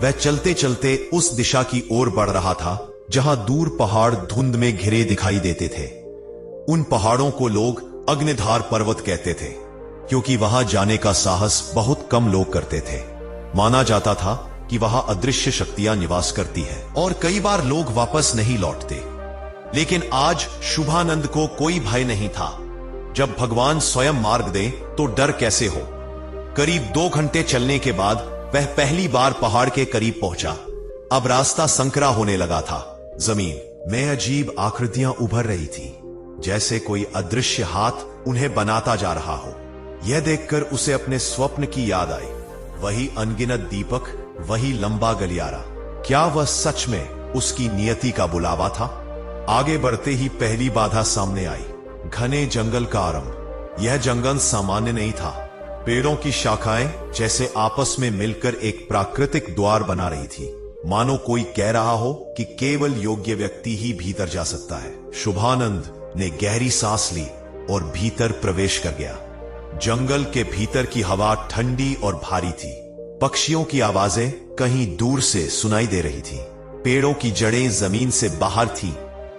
वह चलते चलते उस दिशा की ओर बढ़ रहा था जहां दूर पहाड़ धुंध में घिरे दिखाई देते थे। उन पहाड़ों को लोग अग्निधार पर्वत कहते थे, क्योंकि वहां जाने का साहस बहुत कम लोग करते थे। माना जाता था कि वहां अदृश्य शक्तियां निवास करती है और कई बार लोग वापस नहीं लौटते। लेकिन आज शुभानंद को कोई भय नहीं था। जब भगवान स्वयं मार्ग दे तो डर कैसे हो। करीब 2 घंटे चलने के बाद वह पहली बार पहाड़ के करीब पहुंचा। अब रास्ता संकरा होने लगा था। जमीन में अजीब आकृतियां उभर रही थी, जैसे कोई अदृश्य हाथ उन्हें बनाता जा रहा हो। यह देखकर उसे अपने स्वप्न की याद आई। वही अनगिनत दीपक, वही लंबा गलियारा। क्या वह सच में उसकी नियति का बुलावा था? आगे बढ़ते ही पहली बाधा सामने आई, घने जंगल का आरंभ। यह जंगल सामान्य नहीं था। पेड़ों की शाखाएं जैसे आपस में मिलकर एक प्राकृतिक द्वार बना रही थी, मानो कोई कह रहा हो कि केवल योग्य व्यक्ति ही भीतर जा सकता है। शुभानंद ने गहरी सांस ली और भीतर प्रवेश कर गया। जंगल के भीतर की हवा ठंडी और भारी थी। पक्षियों की आवाजें कहीं दूर से सुनाई दे रही थी। पेड़ों की जड़ें जमीन से बाहर थी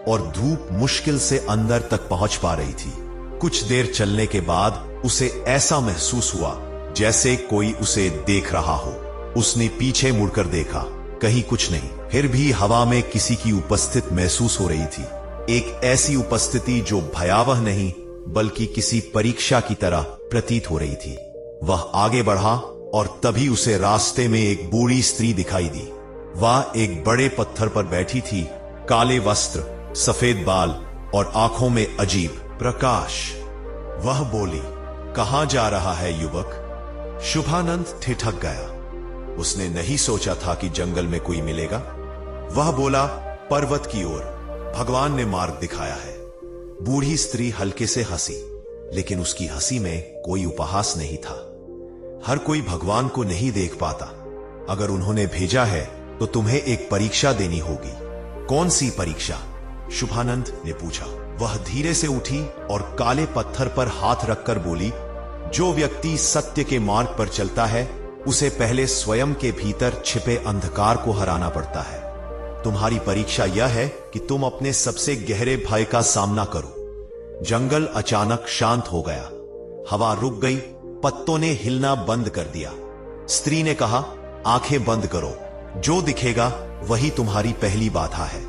और धूप मुश्किल से अंदर तक पहुंच पा रही थी। कुछ देर चलने के बाद उसे ऐसा महसूस हुआ जैसे कोई उसे देख रहा हो। उसने पीछे मुड़कर देखा, कहीं कुछ नहीं। फिर भी हवा में किसी की उपस्थिति महसूस हो रही थी। एक ऐसी उपस्थिति जो भयावह नहीं बल्कि किसी परीक्षा की तरह प्रतीत हो रही थी। वह आगे बढ़ा और तभी उसे रास्ते में एक बूढ़ी स्त्री दिखाई दी। वह एक बड़े पत्थर पर बैठी थी, काले वस्त्र, सफेद बाल और आंखों में अजीब प्रकाश। वह बोली, कहां जा रहा है युवक? शुभानंद ठिठक गया। उसने नहीं सोचा था कि जंगल में कोई मिलेगा। वह बोला, पर्वत की ओर, भगवान ने मार्ग दिखाया है। बूढ़ी स्त्री हल्के से हंसी, लेकिन उसकी हंसी में कोई उपहास नहीं था। हर कोई भगवान को नहीं देख पाता। अगर उन्होंने भेजा है तो तुम्हें एक परीक्षा देनी होगी। कौन सी परीक्षा? शुभानंद ने पूछा। वह धीरे से उठी और काले पत्थर पर हाथ रखकर बोली, जो व्यक्ति सत्य के मार्ग पर चलता है उसे पहले स्वयं के भीतर छिपे अंधकार को हराना पड़ता है। तुम्हारी परीक्षा यह है कि तुम अपने सबसे गहरे भय का सामना करो। जंगल अचानक शांत हो गया। हवा रुक गई, पत्तों ने हिलना बंद कर दिया। स्त्री ने कहा, आंखें बंद करो, जो दिखेगा वही तुम्हारी पहली बाधा है।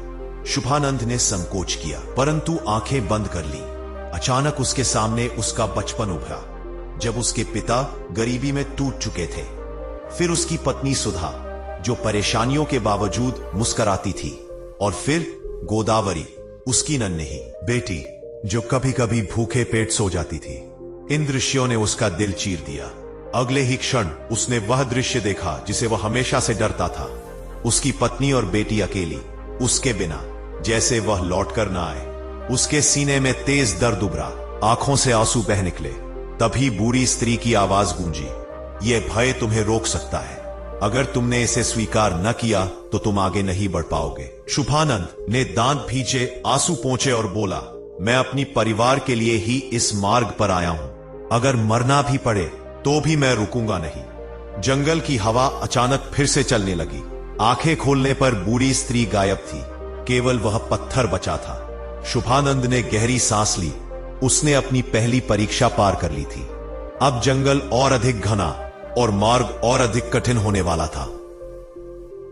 शुभानंद ने संकोच किया, परंतु आंखें बंद कर ली। अचानक उसके सामने उसका बचपन उभरा, जब उसके पिता गरीबी में टूट चुके थे। फिर उसकी पत्नी सुधा, जो परेशानियों के बावजूद मुस्कुराती थी। और फिर गोदावरी, उसकी नन्ही बेटी, जो कभी कभी भूखे पेट सो जाती थी। इन दृश्यों ने उसका दिल चीर दिया। अगले ही क्षण उसने वह दृश्य देखा जिसे वह हमेशा से डरता था। उसकी पत्नी और बेटी अकेली, उसके बिना, जैसे वह लौटकर ना आए। उसके सीने में तेज दर्द उभरा, आंखों से आंसू बह निकले। तभी बूढ़ी स्त्री की आवाज गूंजी, यह भय तुम्हें रोक सकता है। अगर तुमने इसे स्वीकार न किया तो तुम आगे नहीं बढ़ पाओगे। शुभानंद ने दांत भींचे, आंसू पोंछे और बोला, मैं अपनी परिवार के लिए ही इस मार्ग पर आया हूं। अगर मरना भी पड़े तो भी मैं रुकूंगा नहीं। जंगल की हवा अचानक फिर से चलने लगी। आंखें खोलने पर बूढ़ी स्त्री गायब थी, केवल वह पत्थर बचा था। शुभानंद ने गहरी सांस ली। उसने अपनी पहली परीक्षा पार कर ली थी। अब जंगल और अधिक घना और मार्ग और अधिक कठिन होने वाला था।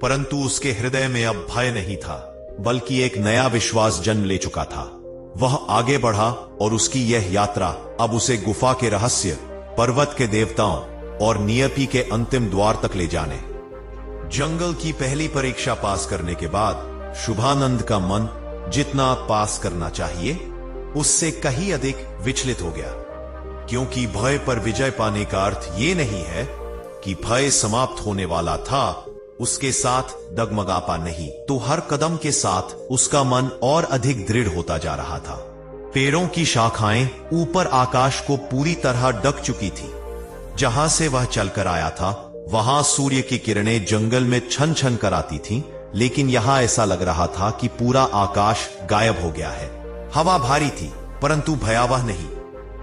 परंतु उसके हृदय में अब भय नहीं था, बल्कि एक नया विश्वास जन्म ले चुका था। वह आगे बढ़ा और उसकी यह यात्रा अब उसे गुफा के रहस्य, पर्वत के देवताओं और नियति के अंतिम द्वार तक ले जाने। जंगल की पहली परीक्षा पास करने के बाद शुभानंद का मन जितना पास करना चाहिए उससे कहीं अधिक विचलित हो गया, क्योंकि भय पर विजय पाने का अर्थ यह नहीं है कि भय समाप्त होने वाला था, उसके साथ डगमगापा नहीं, तो हर कदम के साथ उसका मन और अधिक दृढ़ होता जा रहा था। पेड़ों की शाखाएं ऊपर आकाश को पूरी तरह ढक चुकी थी। जहां से वह चलकर आया था वहां सूर्य की किरणें जंगल में छन छन कर आती थीं, लेकिन यहां ऐसा लग रहा था कि पूरा आकाश गायब हो गया है। हवा भारी थी परंतु भयावह नहीं।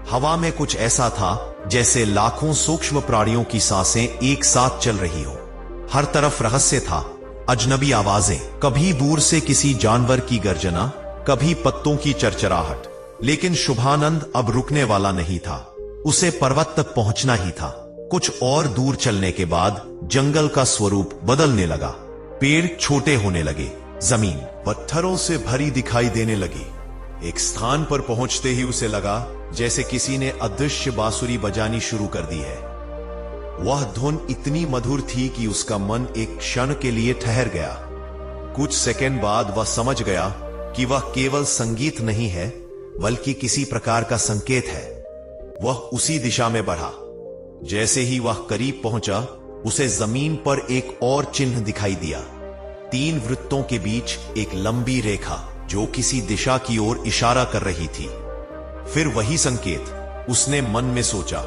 हवा में कुछ ऐसा था जैसे लाखों सूक्ष्म प्राणियों की सांसें एक साथ चल रही हो। हर तरफ रहस्य था, अजनबी आवाजें, कभी दूर से किसी जानवर की गर्जना, कभी पत्तों की चरचराहट। लेकिन शुभानंद अब रुकने वाला नहीं था। उसे पर्वत तक पहुंचना ही था। कुछ और दूर चलने के बाद जंगल का स्वरूप बदलने लगा। पेड़ छोटे होने लगे, जमीन पत्थरों से भरी दिखाई देने लगी। एक स्थान पर पहुंचते ही उसे लगा जैसे किसी ने अदृश्य बांसुरी बजानी शुरू कर दी है। वह धुन इतनी मधुर थी कि उसका मन एक क्षण के लिए ठहर गया। कुछ सेकंड बाद वह समझ गया कि वह केवल संगीत नहीं है, बल्कि किसी प्रकार का संकेत है। वह उसी दिशा में बढ़ा। जैसे ही वह करीब पहुंचा, उसे जमीन पर एक और चिन्ह दिखाई दिया। 3 वृत्तों के बीच एक लंबी रेखा जो किसी दिशा की ओर इशारा कर रही थी। फिर वही संकेत, उसने मन में सोचा।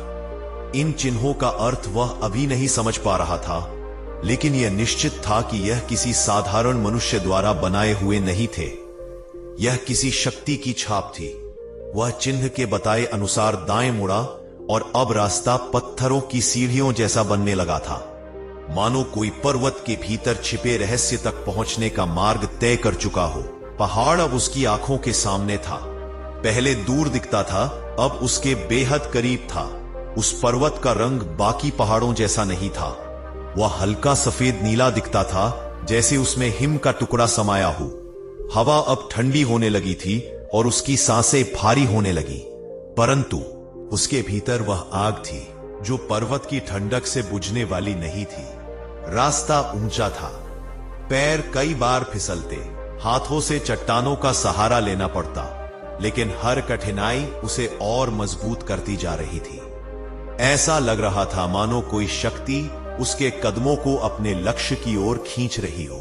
इन चिन्हों का अर्थ वह अभी नहीं समझ पा रहा था, लेकिन यह निश्चित था कि यह किसी साधारण मनुष्य द्वारा बनाए हुए नहीं थे। यह किसी शक्ति की छाप थी। वह चिन्ह के बताए अनुसार दाएं मुड़ा और अब रास्ता पत्थरों की सीढ़ियों जैसा बनने लगा था, मानो कोई पर्वत के भीतर छिपे रहस्य तक पहुंचने का मार्ग तय कर चुका हो। पहाड़ अब उसकी आंखों के सामने था। पहले दूर दिखता था, अब उसके बेहद करीब था। उस पर्वत का रंग बाकी पहाड़ों जैसा नहीं था। वह हल्का सफेद नीला दिखता था, जैसे उसमें हिम का टुकड़ा समाया हो। हवा अब ठंडी होने लगी थी और उसकी सांसें भारी होने लगी, परंतु उसके भीतर वह आग थी जो पर्वत की ठंडक से बुझने वाली नहीं थी। रास्ता ऊंचा था, पैर कई बार फिसलते, हाथों से चट्टानों का सहारा लेना पड़ता, लेकिन हर कठिनाई उसे और मजबूत करती जा रही थी। ऐसा लग रहा था मानो कोई शक्ति उसके कदमों को अपने लक्ष्य की ओर खींच रही हो।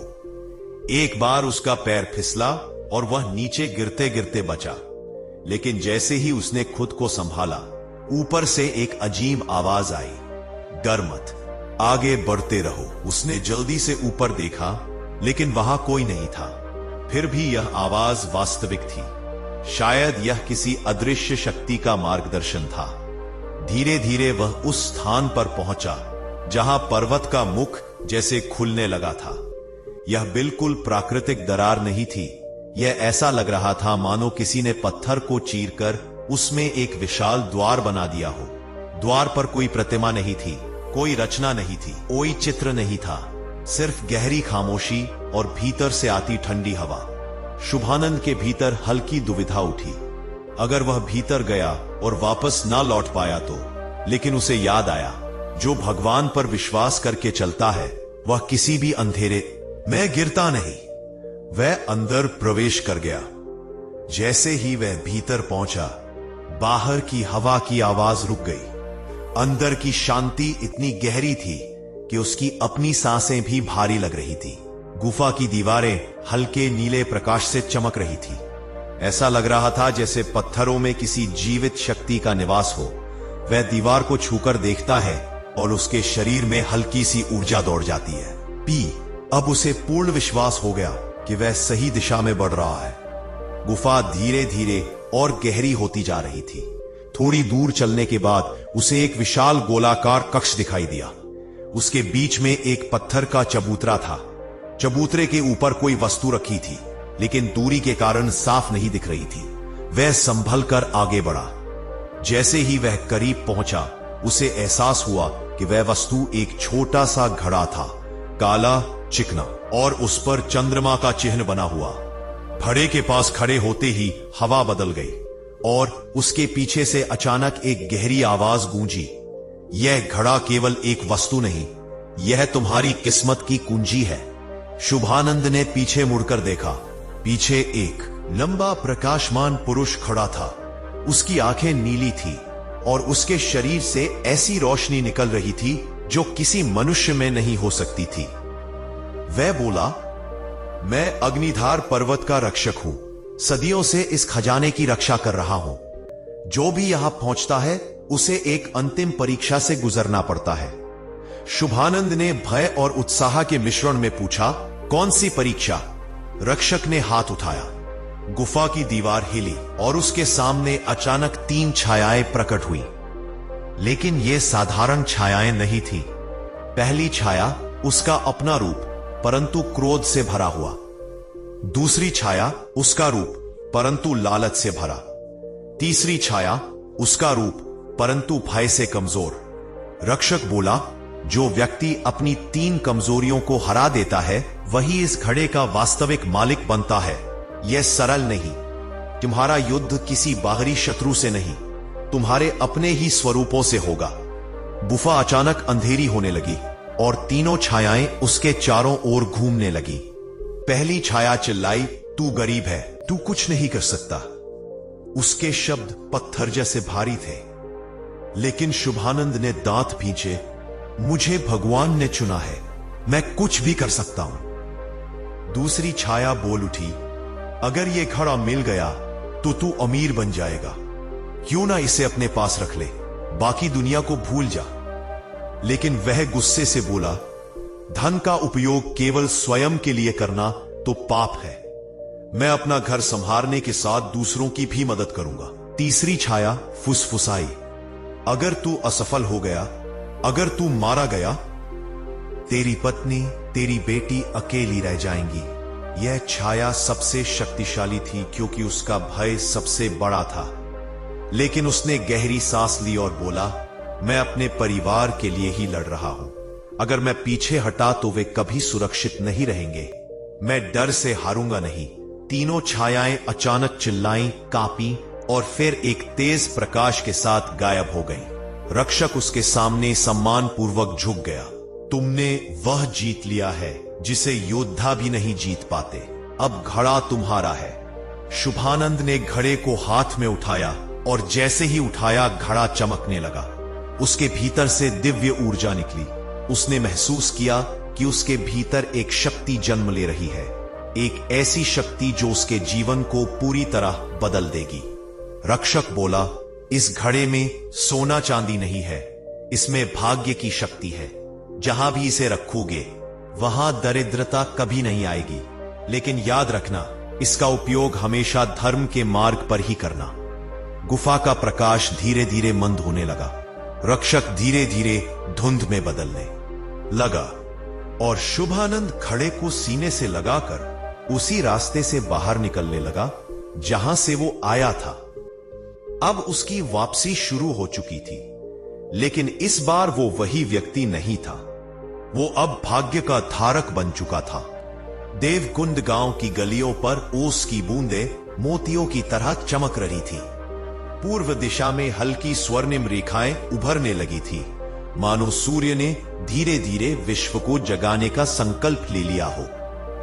एक बार उसका पैर फिसला और वह नीचे गिरते गिरते बचा, लेकिन जैसे ही उसने खुद को संभाला, ऊपर से एक अजीब आवाज आई, डर मत, आगे बढ़ते रहो। उसने जल्दी से ऊपर देखा, लेकिन वहां कोई नहीं था। फिर भी यह आवाज वास्तविक थी। शायद यह किसी अदृश्य शक्ति का मार्गदर्शन था। धीरे धीरे वह उस स्थान पर पहुंचा जहां पर्वत का मुख जैसे खुलने लगा था। यह बिल्कुल प्राकृतिक दरार नहीं थी। यह ऐसा लग रहा था मानो किसी ने पत्थर को चीरकर उसमें एक विशाल द्वार बना दिया हो। द्वार पर कोई प्रतिमा नहीं थी, कोई रचना नहीं थी, कोई चित्र नहीं था, सिर्फ गहरी खामोशी और भीतर से आती ठंडी हवा। शुभानंद के भीतर हल्की दुविधा उठी। अगर वह भीतर गया और वापस ना लौट पाया तो, लेकिन उसे याद आया, जो भगवान पर विश्वास करके चलता है वह किसी भी अंधेरे में गिरता नहीं। वह अंदर प्रवेश कर गया। जैसे ही वह भीतर पहुंचा, बाहर की हवा की आवाज रुक गई। अंदर की शांति इतनी गहरी थी कि उसकी अपनी सांसें भी भारी लग रही थी। गुफा की दीवारें हल्के नीले प्रकाश से चमक रही थी। ऐसा लग रहा था जैसे पत्थरों में किसी जीवित शक्ति का निवास हो। वह दीवार को छूकर देखता है और उसके शरीर में हल्की सी ऊर्जा दौड़ जाती है। पी अब उसे पूर्ण विश्वास हो गया कि वह सही दिशा में बढ़ रहा है। गुफा धीरे धीरे और गहरी होती जा रही थी। थोड़ी दूर चलने के बाद उसे एक विशाल गोलाकार कक्ष दिखाई दिया। उसके बीच में एक पत्थर का चबूतरा था। चबूतरे के ऊपर कोई वस्तु रखी थी, लेकिन दूरी के कारण साफ नहीं दिख रही थी। वह संभल कर आगे बढ़ा। जैसे ही वह करीब पहुंचा, उसे एहसास हुआ कि वह वस्तु एक छोटा सा घड़ा था, काला, चिकना, और उस पर चंद्रमा का चिन्ह बना हुआ। घड़े के पास खड़े होते ही हवा बदल गई और उसके पीछे से अचानक एक गहरी आवाज गूंजी। यह घड़ा केवल एक वस्तु नहीं, यह तुम्हारी किस्मत की कुंजी है। शुभानंद ने पीछे मुड़कर देखा। पीछे एक लंबा प्रकाशमान पुरुष खड़ा था। उसकी आंखें नीली थी और उसके शरीर से ऐसी रोशनी निकल रही थी जो किसी मनुष्य में नहीं हो सकती थी। वह बोला, मैं अग्निधार पर्वत का रक्षक हूं। सदियों से इस खजाने की रक्षा कर रहा हूं। जो भी यहां पहुंचता है उसे एक अंतिम परीक्षा से गुजरना पड़ता है। शुभानंद ने भय और उत्साह के मिश्रण में पूछा, कौन सी परीक्षा? रक्षक ने हाथ उठाया। गुफा की दीवार हिली और उसके सामने अचानक 3 छायाएं प्रकट हुई। लेकिन ये साधारण छायाएं नहीं थी। पहली छाया उसका अपना रूप, परंतु क्रोध से भरा हुआ। दूसरी छाया उसका रूप, परंतु लालच से भरा। तीसरी छाया उसका रूप, परंतु भय से कमजोर। रक्षक बोला, जो व्यक्ति अपनी 3 कमजोरियों को हरा देता है वही इस घड़े का वास्तविक मालिक बनता है। यह सरल नहीं। तुम्हारा युद्ध किसी बाहरी शत्रु से नहीं, तुम्हारे अपने ही स्वरूपों से होगा। गुफा अचानक अंधेरी होने लगी और तीनों छायाएं उसके चारों ओर घूमने लगी। पहली छाया चिल्लाई, तू गरीब है, तू कुछ नहीं कर सकता। उसके शब्द पत्थर जैसे भारी थे। लेकिन शुभानंद ने दांत भींचे, मुझे भगवान ने चुना है, मैं कुछ भी कर सकता हूं। दूसरी छाया बोल उठी, अगर यह घड़ा मिल गया तो तू अमीर बन जाएगा। क्यों ना इसे अपने पास रख ले, बाकी दुनिया को भूल जा। लेकिन वह गुस्से से बोला, धन का उपयोग केवल स्वयं के लिए करना तो पाप है। मैं अपना घर संभालने के साथ दूसरों की भी मदद करूंगा। तीसरी छाया फुसफुसाई, अगर तू असफल हो गया, अगर तू मारा गया, तेरी पत्नी, तेरी बेटी अकेली रह जाएंगी। यह छाया सबसे शक्तिशाली थी क्योंकि उसका भय सबसे बड़ा था। लेकिन उसने गहरी सांस ली और बोला, मैं अपने परिवार के लिए ही लड़ रहा हूं। अगर मैं पीछे हटा तो वे कभी सुरक्षित नहीं रहेंगे। मैं डर से हारूंगा नहीं। तीनों छायाएं अचानक चिल्लाईं, कांपी और फिर एक तेज प्रकाश के साथ गायब हो गईं। रक्षक उसके सामने सम्मान पूर्वक झुक गया। तुमने वह जीत लिया है जिसे योद्धा भी नहीं जीत पाते। अब घड़ा तुम्हारा है। शुभानंद ने घड़े को हाथ में उठाया और जैसे ही उठाया घड़ा चमकने लगा। उसके भीतर से दिव्य ऊर्जा निकली। उसने महसूस किया कि उसके भीतर एक शक्ति जन्म ले रही है, एक ऐसी शक्ति जो उसके जीवन को पूरी तरह बदल देगी। रक्षक बोला, इस घड़े में सोना चांदी नहीं है, इसमें भाग्य की शक्ति है। जहां भी इसे रखोगे वहां दरिद्रता कभी नहीं आएगी। लेकिन याद रखना, इसका उपयोग हमेशा धर्म के मार्ग पर ही करना। गुफा का प्रकाश धीरे धीरे मंद होने लगा। रक्षक धीरे धीरे धुंध में बदलने लगा और शुभानंद घड़े को सीने से लगाकर उसी रास्ते से बाहर निकलने लगा जहां से वो आया था। अब उसकी वापसी शुरू हो चुकी थी, लेकिन इस बार वो वही व्यक्ति नहीं था। वो अब भाग्य का धारक बन चुका था। देवकुंड गांव की गलियों पर ओस की बूंदें मोतियों की तरह चमक रही थी। पूर्व दिशा में हल्की स्वर्णिम रेखाएं उभरने लगी थी, मानो सूर्य ने धीरे धीरे विश्व को जगाने का संकल्प ले लिया हो।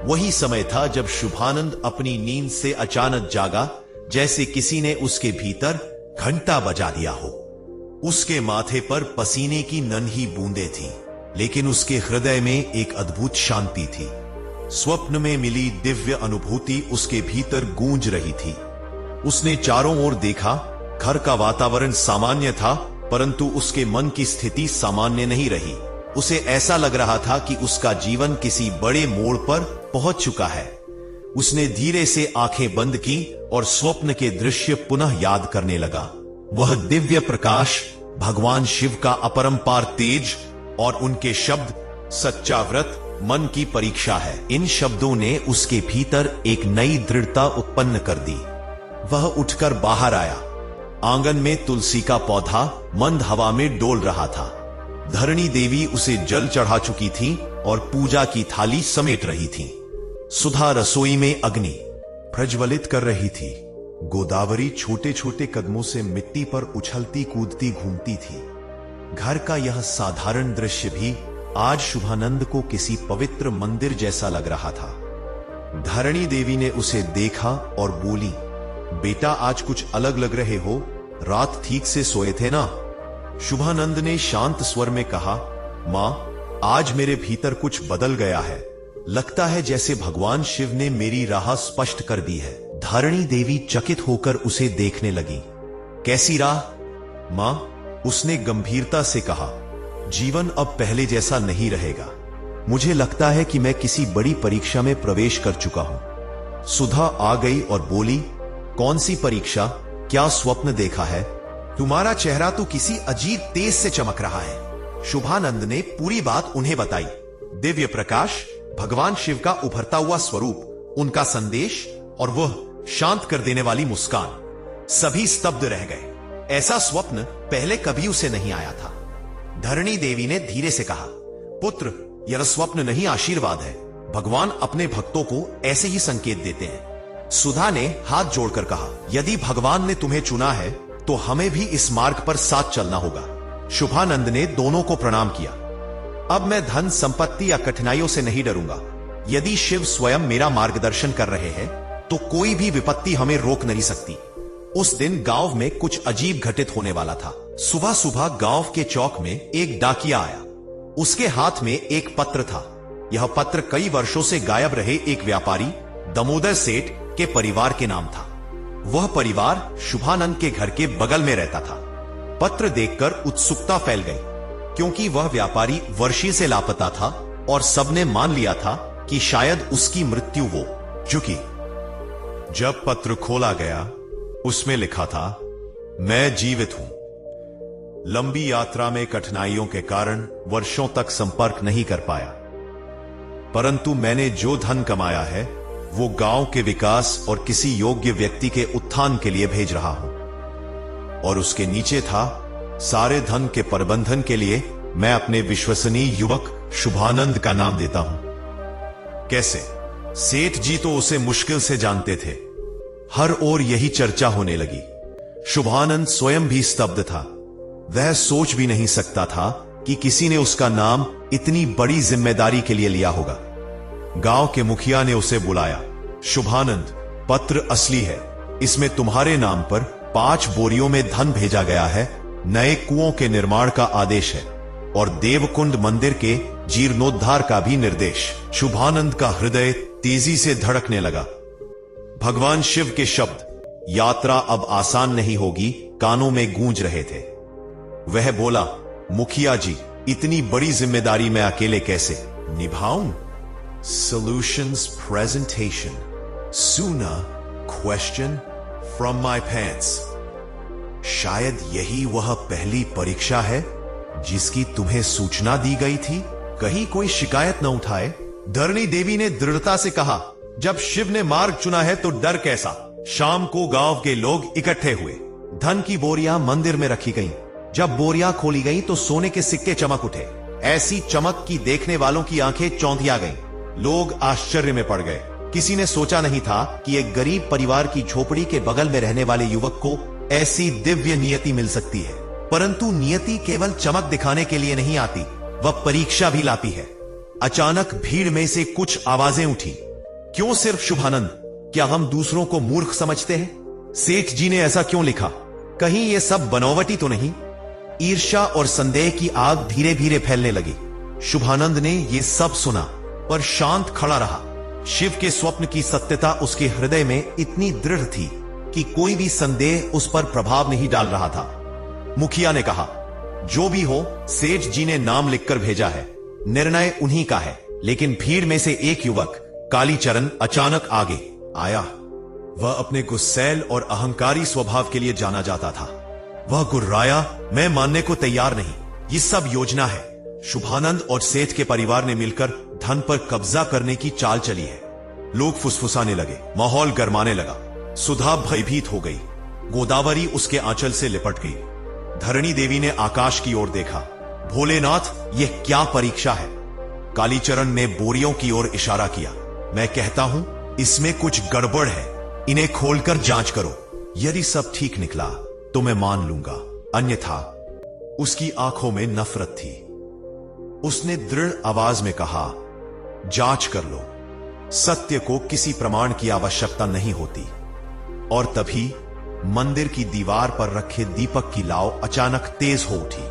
वही समय था जब शुभानंद अपनी नींद से अचानक जागा, जैसे किसी ने उसके भीतर घंटा बजा दिया हो। उसके माथे पर पसीने की नन्ही बूंदें थीं, लेकिन उसके हृदय में एक अद्भुत शांति थी। स्वप्न में मिली दिव्य अनुभूति उसके भीतर गूंज रही थी। उसने चारों ओर देखा। घर का वातावरण सामान्य था, परंतु उसके मन की स्थिति सामान्य नहीं रही। उसे ऐसा लग रहा था कि उसका जीवन किसी बड़े मोड़ पर पहुंच चुका है। उसने धीरे से आंखें बंद की और स्वप्न के दृश्य पुनः याद करने लगा। वह दिव्य प्रकाश, भगवान शिव का अपरंपार तेज और उनके शब्द, सच्चा व्रत मन की परीक्षा है। इन शब्दों ने उसके भीतर एक नई दृढ़ता उत्पन्न कर दी। वह उठकर बाहर आया। आंगन में तुलसी का पौधा मंद हवा में डोल रहा था। धरणी देवी उसे जल चढ़ा चुकी थी और पूजा की थाली समेट रही थी। सुधा रसोई में अग्नि प्रज्वलित कर रही थी। गोदावरी छोटे छोटे कदमों से मिट्टी पर उछलती कूदती घूमती थी। घर का यह साधारण दृश्य भी आज शुभानंद को किसी पवित्र मंदिर जैसा लग रहा था। धरणी देवी ने उसे देखा और बोली, बेटा आज कुछ अलग लग रहे हो, रात ठीक से सोए थे ना? शुभानंद ने शांत स्वर में कहा, मां, आज मेरे भीतर कुछ बदल गया है। लगता है जैसे भगवान शिव ने मेरी राह स्पष्ट कर दी है। धरणी देवी चकित होकर उसे देखने लगी। कैसी राह मां? उसने गंभीरता से कहा, जीवन अब पहले जैसा नहीं रहेगा। मुझे लगता है कि मैं किसी बड़ी परीक्षा में प्रवेश कर चुका हूं। सुधा आ गई और बोली, कौन सी परीक्षा? क्या स्वप्न देखा है? तुम्हारा चेहरा तो किसी अजीब तेज से चमक रहा है। शुभानंद ने पूरी बात उन्हें बताई। दिव्य प्रकाश, भगवान शिव का उभरता हुआ स्वरूप, उनका संदेश और वह शांत कर देने वाली मुस्कान। सभी स्तब्ध रह गए। ऐसा स्वप्न पहले कभी उसे नहीं आया था। धरणी देवी ने धीरे से कहा, पुत्र, यह स्वप्न नहीं, आशीर्वाद है। भगवान अपने भक्तों को ऐसे ही संकेत देते हैं। सुधा ने हाथ जोड़कर कहा, यदि भगवान ने तुम्हें चुना है तो हमें भी इस मार्ग पर साथ चलना होगा। शुभानंद ने दोनों को प्रणाम किया। अब मैं धन संपत्ति या कठिनाइयों से नहीं डरूंगा। यदि शिव स्वयं मेरा मार्गदर्शन कर रहे हैं तो कोई भी विपत्ति हमें रोक नहीं सकती। उस दिन गांव में कुछ अजीब घटित होने वाला था। सुबह सुबह गांव के चौक में एक डाकिया आया। उसके हाथ में एक पत्र था। यह पत्र कई वर्षों से गायब रहे एक व्यापारी दामोदर सेठ के परिवार के नाम था। वह परिवार शुभानंद के घर के बगल में रहता था। पत्र देखकर उत्सुकता फैल गई, क्योंकि वह व्यापारी वर्षों से लापता था और सबने मान लिया था कि शायद उसकी मृत्यु हो चुकी। जब पत्र खोला गया, उसमें लिखा था, मैं जीवित हूं। लंबी यात्रा में कठिनाइयों के कारण वर्षों तक संपर्क नहीं कर पाया, परंतु मैंने जो धन कमाया है वो गांव के विकास और किसी योग्य व्यक्ति के उत्थान के लिए भेज रहा हूं। और उसके नीचे था, सारे धन के प्रबंधन के लिए मैं अपने विश्वसनीय युवक शुभानंद का नाम देता हूं। कैसे? सेठ जी तो उसे मुश्किल से जानते थे। हर ओर यही चर्चा होने लगी। शुभानंद स्वयं भी स्तब्ध था। वह सोच भी नहीं सकता था कि किसी ने उसका नाम इतनी बड़ी जिम्मेदारी के लिए लिया होगा। गांव के मुखिया ने उसे बुलाया। शुभानंद, पत्र असली है। इसमें तुम्हारे नाम पर 5 बोरियों में धन भेजा गया है। नए कुओं के निर्माण का आदेश है और देवकुंड मंदिर के जीर्णोद्धार का भी निर्देश। शुभानंद का हृदय तेजी से धड़कने लगा। भगवान शिव के शब्द, यात्रा अब आसान नहीं होगी, कानों में गूंज रहे थे। वह बोला, मुखिया जी, इतनी बड़ी जिम्मेदारी मैं अकेले कैसे निभाऊं? Solutions presentation. Sooner question from my pants. शायद यही वह पहली परीक्षा है जिसकी तुम्हें सूचना दी गई थी। कहीं कोई शिकायत न उठाए। धरणी देवी ने दृढ़ता से कहा, जब शिव ने मार्ग चुना है तो डर कैसा? शाम को गांव के लोग इकट्ठे हुए। धन की बोरियां मंदिर में रखी गईं। जब बोरियां खोली गईं तो सोने के सिक्के चमक उठे। ऐसी चमक की देखने वालों की आंखें चौंधिया गईं। लोग आश्चर्य में पड़ गए। किसी ने सोचा नहीं था कि एक गरीब परिवार की झोपड़ी के बगल में रहने वाले युवक को ऐसी दिव्य नियति मिल सकती है। परंतु नियति केवल चमक दिखाने के लिए नहीं आती, वह परीक्षा भी लाती है। अचानक भीड़ में से कुछ आवाजें उठी। क्यों सिर्फ शुभानंद? क्या हम दूसरों को मूर्ख समझते हैं? सेठ जी ने ऐसा क्यों लिखा? कहीं ये सब बनावटी तो नहीं? ईर्ष्या और संदेह की आग धीरे धीरे फैलने लगी। शुभानंद ने यह सब सुना पर शांत खड़ा रहा। शिव के स्वप्न की सत्यता उसके हृदय में इतनी दृढ़ थी कि कोई भी संदेह उस पर प्रभाव नहीं डाल रहा था। मुखिया ने कहा, जो भी हो, सेठ जी ने नाम लिखकर भेजा है, निर्णय उन्हीं का है। लेकिन भीड़ में से एक युवक कालीचरण अचानक आगे आया। वह अपने गुस्सैल और अहंकारी स्वभाव के लिए जाना जाता था। वह गुर्राया, मैं मानने को तैयार नहीं, ये सब योजना है। शुभानंद और सेठ के परिवार ने मिलकर धन पर कब्जा करने की चाल चली है। लोग फुसफुसाने लगे, माहौल गरमाने लगा। सुधा भयभीत हो गई, गोदावरी उसके आंचल से लिपट गई। धरणी देवी ने आकाश की ओर देखा। भोलेनाथ, यह क्या परीक्षा है? कालीचरण ने बोरियों की ओर इशारा किया। मैं कहता हूं, इसमें कुछ गड़बड़ है, इन्हें खोलकर जांच करो। यदि सब ठीक निकला तो मैं मान लूंगा, अन्यथा। उसकी आंखों में नफरत थी। उसने दृढ़ आवाज में कहा, जांच कर लो, सत्य को किसी प्रमाण की आवश्यकता नहीं होती। और तभी मंदिर की दीवार पर रखे दीपक की लाव अचानक तेज हो उठी।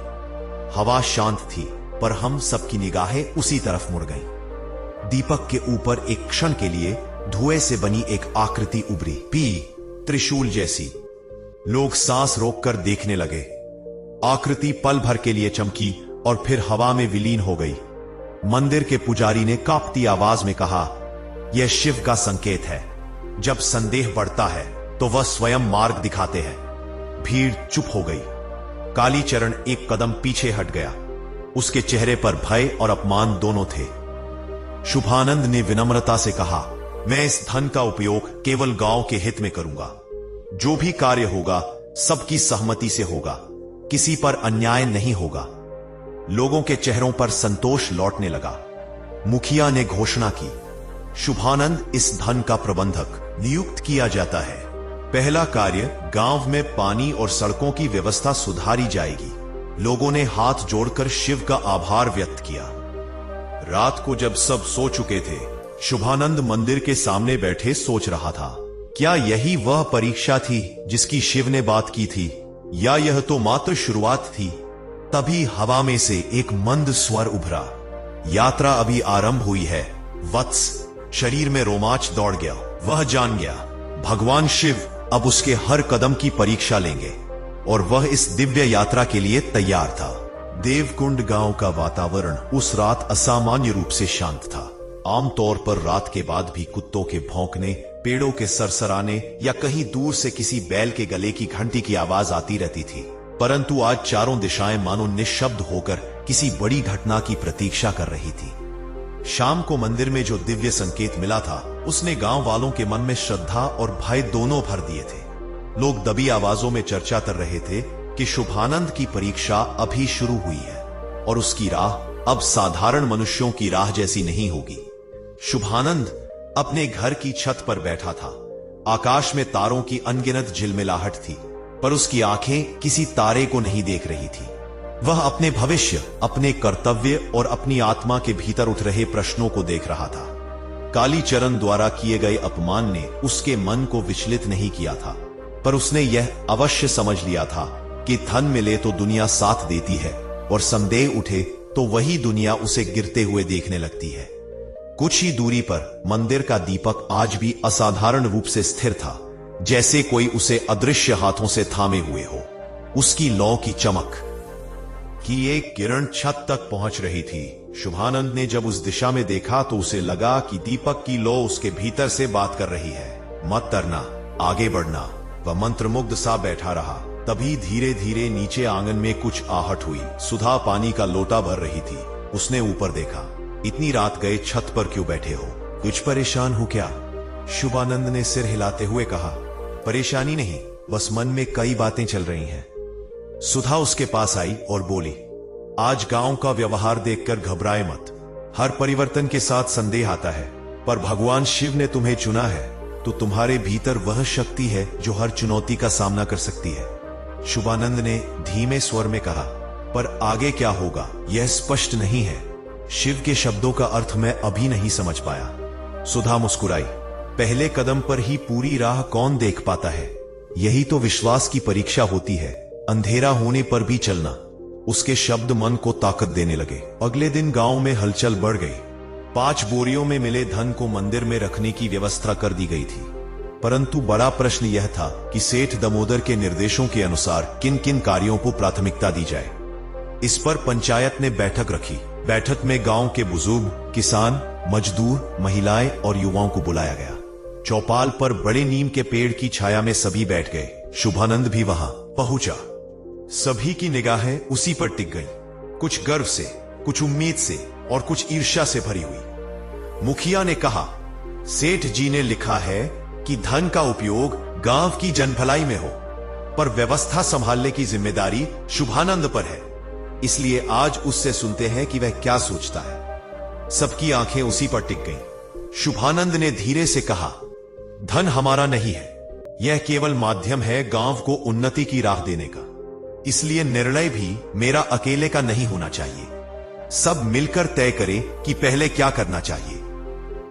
हवा शांत थी, पर हम सबकी निगाहें उसी तरफ मुड़ गईं। दीपक के ऊपर एक क्षण के लिए धुएं से बनी एक आकृति उभरी, त्रिशूल जैसी। लोग सांस रोककर देखने लगे। आकृति पल भर के लिए चमकी और फिर हवा में विलीन हो गई। मंदिर के पुजारी ने कांपती आवाज में कहा, यह शिव का संकेत है। जब संदेह बढ़ता है तो वह स्वयं मार्ग दिखाते हैं। भीड़ चुप हो गई। कालीचरण एक कदम पीछे हट गया। उसके चेहरे पर भय और अपमान दोनों थे। शुभानंद ने विनम्रता से कहा, मैं इस धन का उपयोग केवल गांव के हित में करूंगा। जो भी कार्य होगा सबकी सहमति से होगा, किसी पर अन्याय नहीं होगा। लोगों के चेहरों पर संतोष लौटने लगा। मुखिया ने घोषणा की, शुभानंद इस धन का प्रबंधक नियुक्त किया जाता है। पहला कार्य, गांव में पानी और सड़कों की व्यवस्था सुधारी जाएगी। लोगों ने हाथ जोड़कर शिव का आभार व्यक्त किया। रात को जब सब सो चुके थे, शुभानंद मंदिर के सामने बैठे सोच रहा था, क्या यही वह परीक्षा थी जिसकी शिव ने बात की थी, या यह तो मात्र शुरुआत थी? तभी हवा में से एक मंद स्वर उभरा, यात्रा अभी आरंभ हुई है वत्स। शरीर में रोमांच दौड़ गया। वह जान गया, भगवान शिव अब उसके हर कदम की परीक्षा लेंगे, और वह इस दिव्य यात्रा के लिए तैयार था। देवकुंड गांव का वातावरण उस रात असामान्य रूप से शांत था। आमतौर पर रात के बाद भी कुत्तों के भौंकने, पेड़ों के सरसराने या कहीं दूर से किसी बैल के गले की घंटी की आवाज आती रहती थी, परंतु आज चारों दिशाएं मानो निशब्द होकर किसी बड़ी घटना की प्रतीक्षा कर रही थी। शाम को मंदिर में जो दिव्य संकेत मिला था, उसने गांव वालों के मन में श्रद्धा और भय दोनों भर दिए थे। लोग दबी आवाजों में चर्चा कर रहे थे कि शुभानंद की परीक्षा अभी शुरू हुई है और उसकी राह अब साधारण मनुष्यों की राह जैसी नहीं होगी। शुभानंद अपने घर की छत पर बैठा था। आकाश में तारों की अनगिनत झिलमिलाहट थी, पर उसकी आंखें किसी तारे को नहीं देख रही थी। वह अपने भविष्य, अपने कर्तव्य और अपनी आत्मा के भीतर उठ रहे प्रश्नों को देख रहा था। कालीचरण द्वारा किए गए अपमान ने उसके मन को विचलित नहीं किया था, पर उसने यह अवश्य समझ लिया था कि धन मिले तो दुनिया साथ देती है, और संदेह उठे तो वही दुनिया उसे गिरते हुए देखने लगती है। कुछ ही दूरी पर मंदिर का दीपक आज भी असाधारण रूप से स्थिर था, जैसे कोई उसे अदृश्य हाथों से थामे हुए हो। उसकी लौ की चमक की एक किरण छत तक पहुंच रही थी। शुभानंद ने जब उस दिशा में देखा तो उसे लगा कि दीपक की लौ उसके भीतर से बात कर रही है, मत डरना, आगे बढ़ना। वह मंत्रमुग्ध सा बैठा रहा। तभी धीरे धीरे नीचे आंगन में कुछ आहट हुई। सुधा पानी का लोटा भर रही थी। उसने ऊपर देखा। इतनी रात गए छत पर क्यों बैठे हो? कुछ परेशान हो क्या? शुभानंद ने सिर हिलाते हुए कहा, परेशानी नहीं, बस मन में कई बातें चल रही हैं। सुधा उसके पास आई और बोली, आज गांव का व्यवहार देखकर घबराए मत। हर परिवर्तन के साथ संदेह आता है, पर भगवान शिव ने तुम्हें चुना है तो तुम्हारे भीतर वह शक्ति है जो हर चुनौती का सामना कर सकती है। शुभानंद ने धीमे स्वर में कहा, पर आगे क्या होगा यह स्पष्ट नहीं है। शिव के शब्दों का अर्थ मैं अभी नहीं समझ पाया। सुधा मुस्कुराई, पहले कदम पर ही पूरी राह कौन देख पाता है? यही तो विश्वास की परीक्षा होती है, अंधेरा होने पर भी चलना। उसके शब्द मन को ताकत देने लगे। अगले दिन गांव में हलचल बढ़ गई। 5 बोरियों में मिले धन को मंदिर में रखने की व्यवस्था कर दी गई थी, परंतु बड़ा प्रश्न यह था कि सेठ दामोदर के निर्देशों के अनुसार किन किन कार्यों को प्राथमिकता दी जाए। इस पर पंचायत ने बैठक रखी। बैठक में गांव के बुजुर्ग, किसान, मजदूर, महिलाएं और युवाओं को बुलाया गया। चौपाल पर बड़े नीम के पेड़ की छाया में सभी बैठ गए। शुभानंद भी वहां पहुंचा। सभी की निगाहें उसी पर टिक गई, कुछ गर्व से, कुछ उम्मीद से और कुछ ईर्ष्या से भरी हुई। मुखिया ने कहा, सेठ जी ने लिखा है कि धन का उपयोग गांव की जनभलाई में हो, पर व्यवस्था संभालने की जिम्मेदारी शुभानंद पर है। इसलिए आज उससे सुनते हैं कि वह क्या सोचता है। सबकी आंखें उसी पर टिक गईं। शुभानंद ने धीरे से कहा, धन हमारा नहीं है, यह केवल माध्यम है गांव को उन्नति की राह देने का। इसलिए निर्णय भी मेरा अकेले का नहीं होना चाहिए। सब मिलकर तय करें कि पहले क्या करना चाहिए।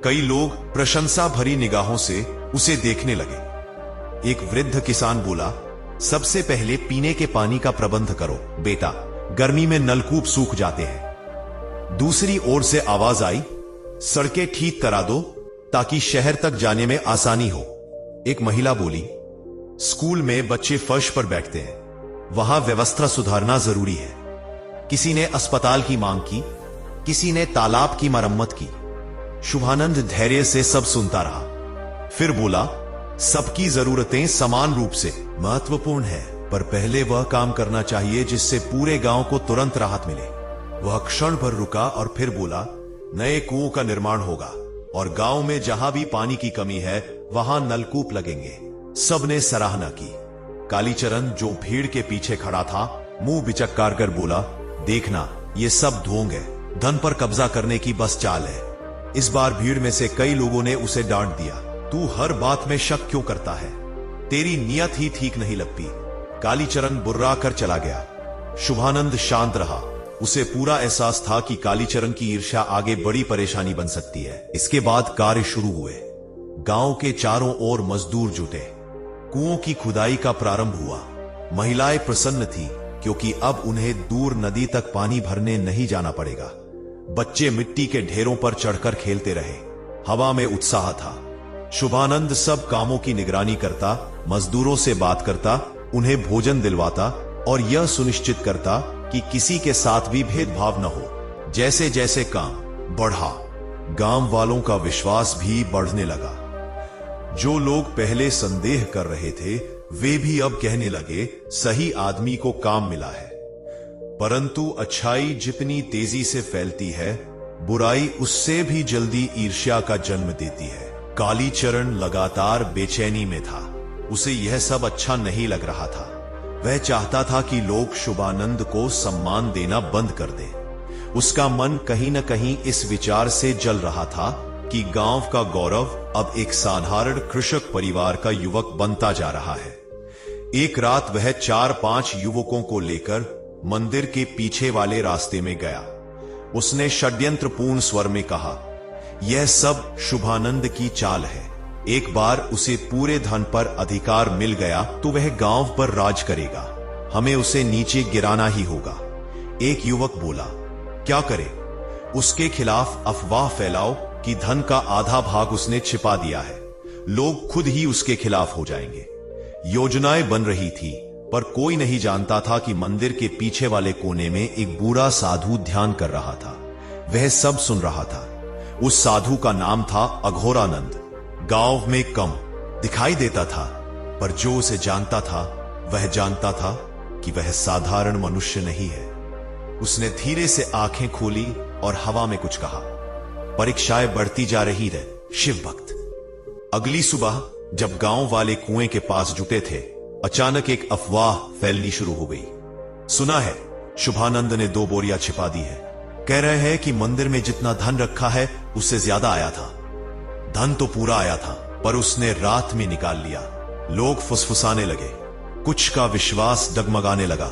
कई लोग प्रशंसा भरी निगाहों से उसे देखने लगे। एक वृद्ध किसान बोला, सबसे पहले पीने के पानी का प्रबंध करो बेटा, गर्मी में नलकूप सूख जाते हैं। दूसरी ओर से आवाज आई, सड़कें ठीक करा दो ताकि शहर तक जाने में आसानी हो। एक महिला बोली, स्कूल में बच्चे फर्श पर बैठते हैं, वहां व्यवस्था सुधारना जरूरी है। किसी ने अस्पताल की मांग की, किसी ने तालाब की मरम्मत की। शुभानंद धैर्य से सब सुनता रहा। फिर बोला, सबकी जरूरतें समान रूप से महत्वपूर्ण है, पर पहले वह काम करना चाहिए जिससे पूरे गांव को तुरंत राहत मिले। वह क्षण भर रुका और फिर बोला, नए कुओं का निर्माण होगा और गांव में जहां भी पानी की कमी है वहां नलकूप लगेंगे। सबने सराहना की। कालीचरण जो भीड़ के पीछे खड़ा था, मुंह बिचक्कार कर बोला, देखना ये सब ढोंग है, धन पर कब्जा करने की बस चाल है। इस बार भीड़ में से कई लोगों ने उसे डांट दिया, तू हर बात में शक क्यों करता है, तेरी नियत ही ठीक नहीं लगती। कालीचरण बुर्रा कर चला गया। शुभानंद शांत रहा। उसे पूरा एहसास था कि कालीचरण की ईर्ष्या आगे बड़ी परेशानी बन सकती है। इसके बाद कार्य शुरू हुए। गांव के चारों ओर मजदूर जुटे। कुओं की खुदाई का प्रारंभ हुआ। महिलाएं प्रसन्न थी क्योंकि अब उन्हें दूर नदी तक पानी भरने नहीं जाना पड़ेगा। बच्चे मिट्टी के ढेरों पर चढ़कर खेलते रहे। हवा में उत्साह था। शुभानंद सब कामों की निगरानी करता, मजदूरों से बात करता, उन्हें भोजन दिलवाता और यह सुनिश्चित करता कि किसी के साथ भी भेदभाव न हो। जैसे जैसे काम बढ़ा, गांव वालों का विश्वास भी बढ़ने लगा। जो लोग पहले संदेह कर रहे थे, वे भी अब कहने लगे, सही आदमी को काम मिला है। परंतु अच्छाई जितनी तेजी से फैलती है, बुराई उससे भी जल्दी ईर्ष्या का जन्म देती है। कालीचरण लगातार बेचैनी में था। उसे यह सब अच्छा नहीं लग रहा था। वह चाहता था कि लोग शुभानंद को सम्मान देना बंद कर दें। उसका मन कहीं न कहीं इस विचार से जल रहा था कि गांव का गौरव अब एक साधारण कृषक परिवार का युवक बनता जा रहा है। एक रात वह 4-5 युवकों को लेकर मंदिर के पीछे वाले रास्ते में गया। उसने षड्यंत्रपूर्ण स्वर में कहा, यह सब शुभानंद की चाल है। एक बार उसे पूरे धन पर अधिकार मिल गया तो वह गांव पर राज करेगा। हमें उसे नीचे गिराना ही होगा। एक युवक बोला, क्या करे? उसके खिलाफ अफवाह फैलाओ कि धन का आधा भाग उसने छिपा दिया है। लोग खुद ही उसके खिलाफ हो जाएंगे। योजनाएं बन रही थी, पर कोई नहीं जानता था कि मंदिर के पीछे वाले कोने में एक बूढ़ा साधु ध्यान कर रहा था। वह सब सुन रहा था। उस साधु का नाम था अघोरानंद। गांव में कम दिखाई देता था, पर जो उसे जानता था वह जानता था कि वह साधारण मनुष्य नहीं है। उसने धीरे से आंखें खोली और हवा में कुछ कहा। परीक्षाएं बढ़ती जा रही है, शिव भक्त। अगली सुबह जब गांव वाले कुएं के पास जुटे थे, अचानक एक अफवाह फैलनी शुरू हो गई। सुना है, शुभानंद ने 2 बोरियां छिपा दी है। कह रहे हैं कि मंदिर में जितना धन रखा है उससे ज्यादा आया था। धन तो पूरा आया था, पर उसने रात में निकाल लिया। लोग फुसफुसाने लगे। कुछ का विश्वास डगमगाने लगा।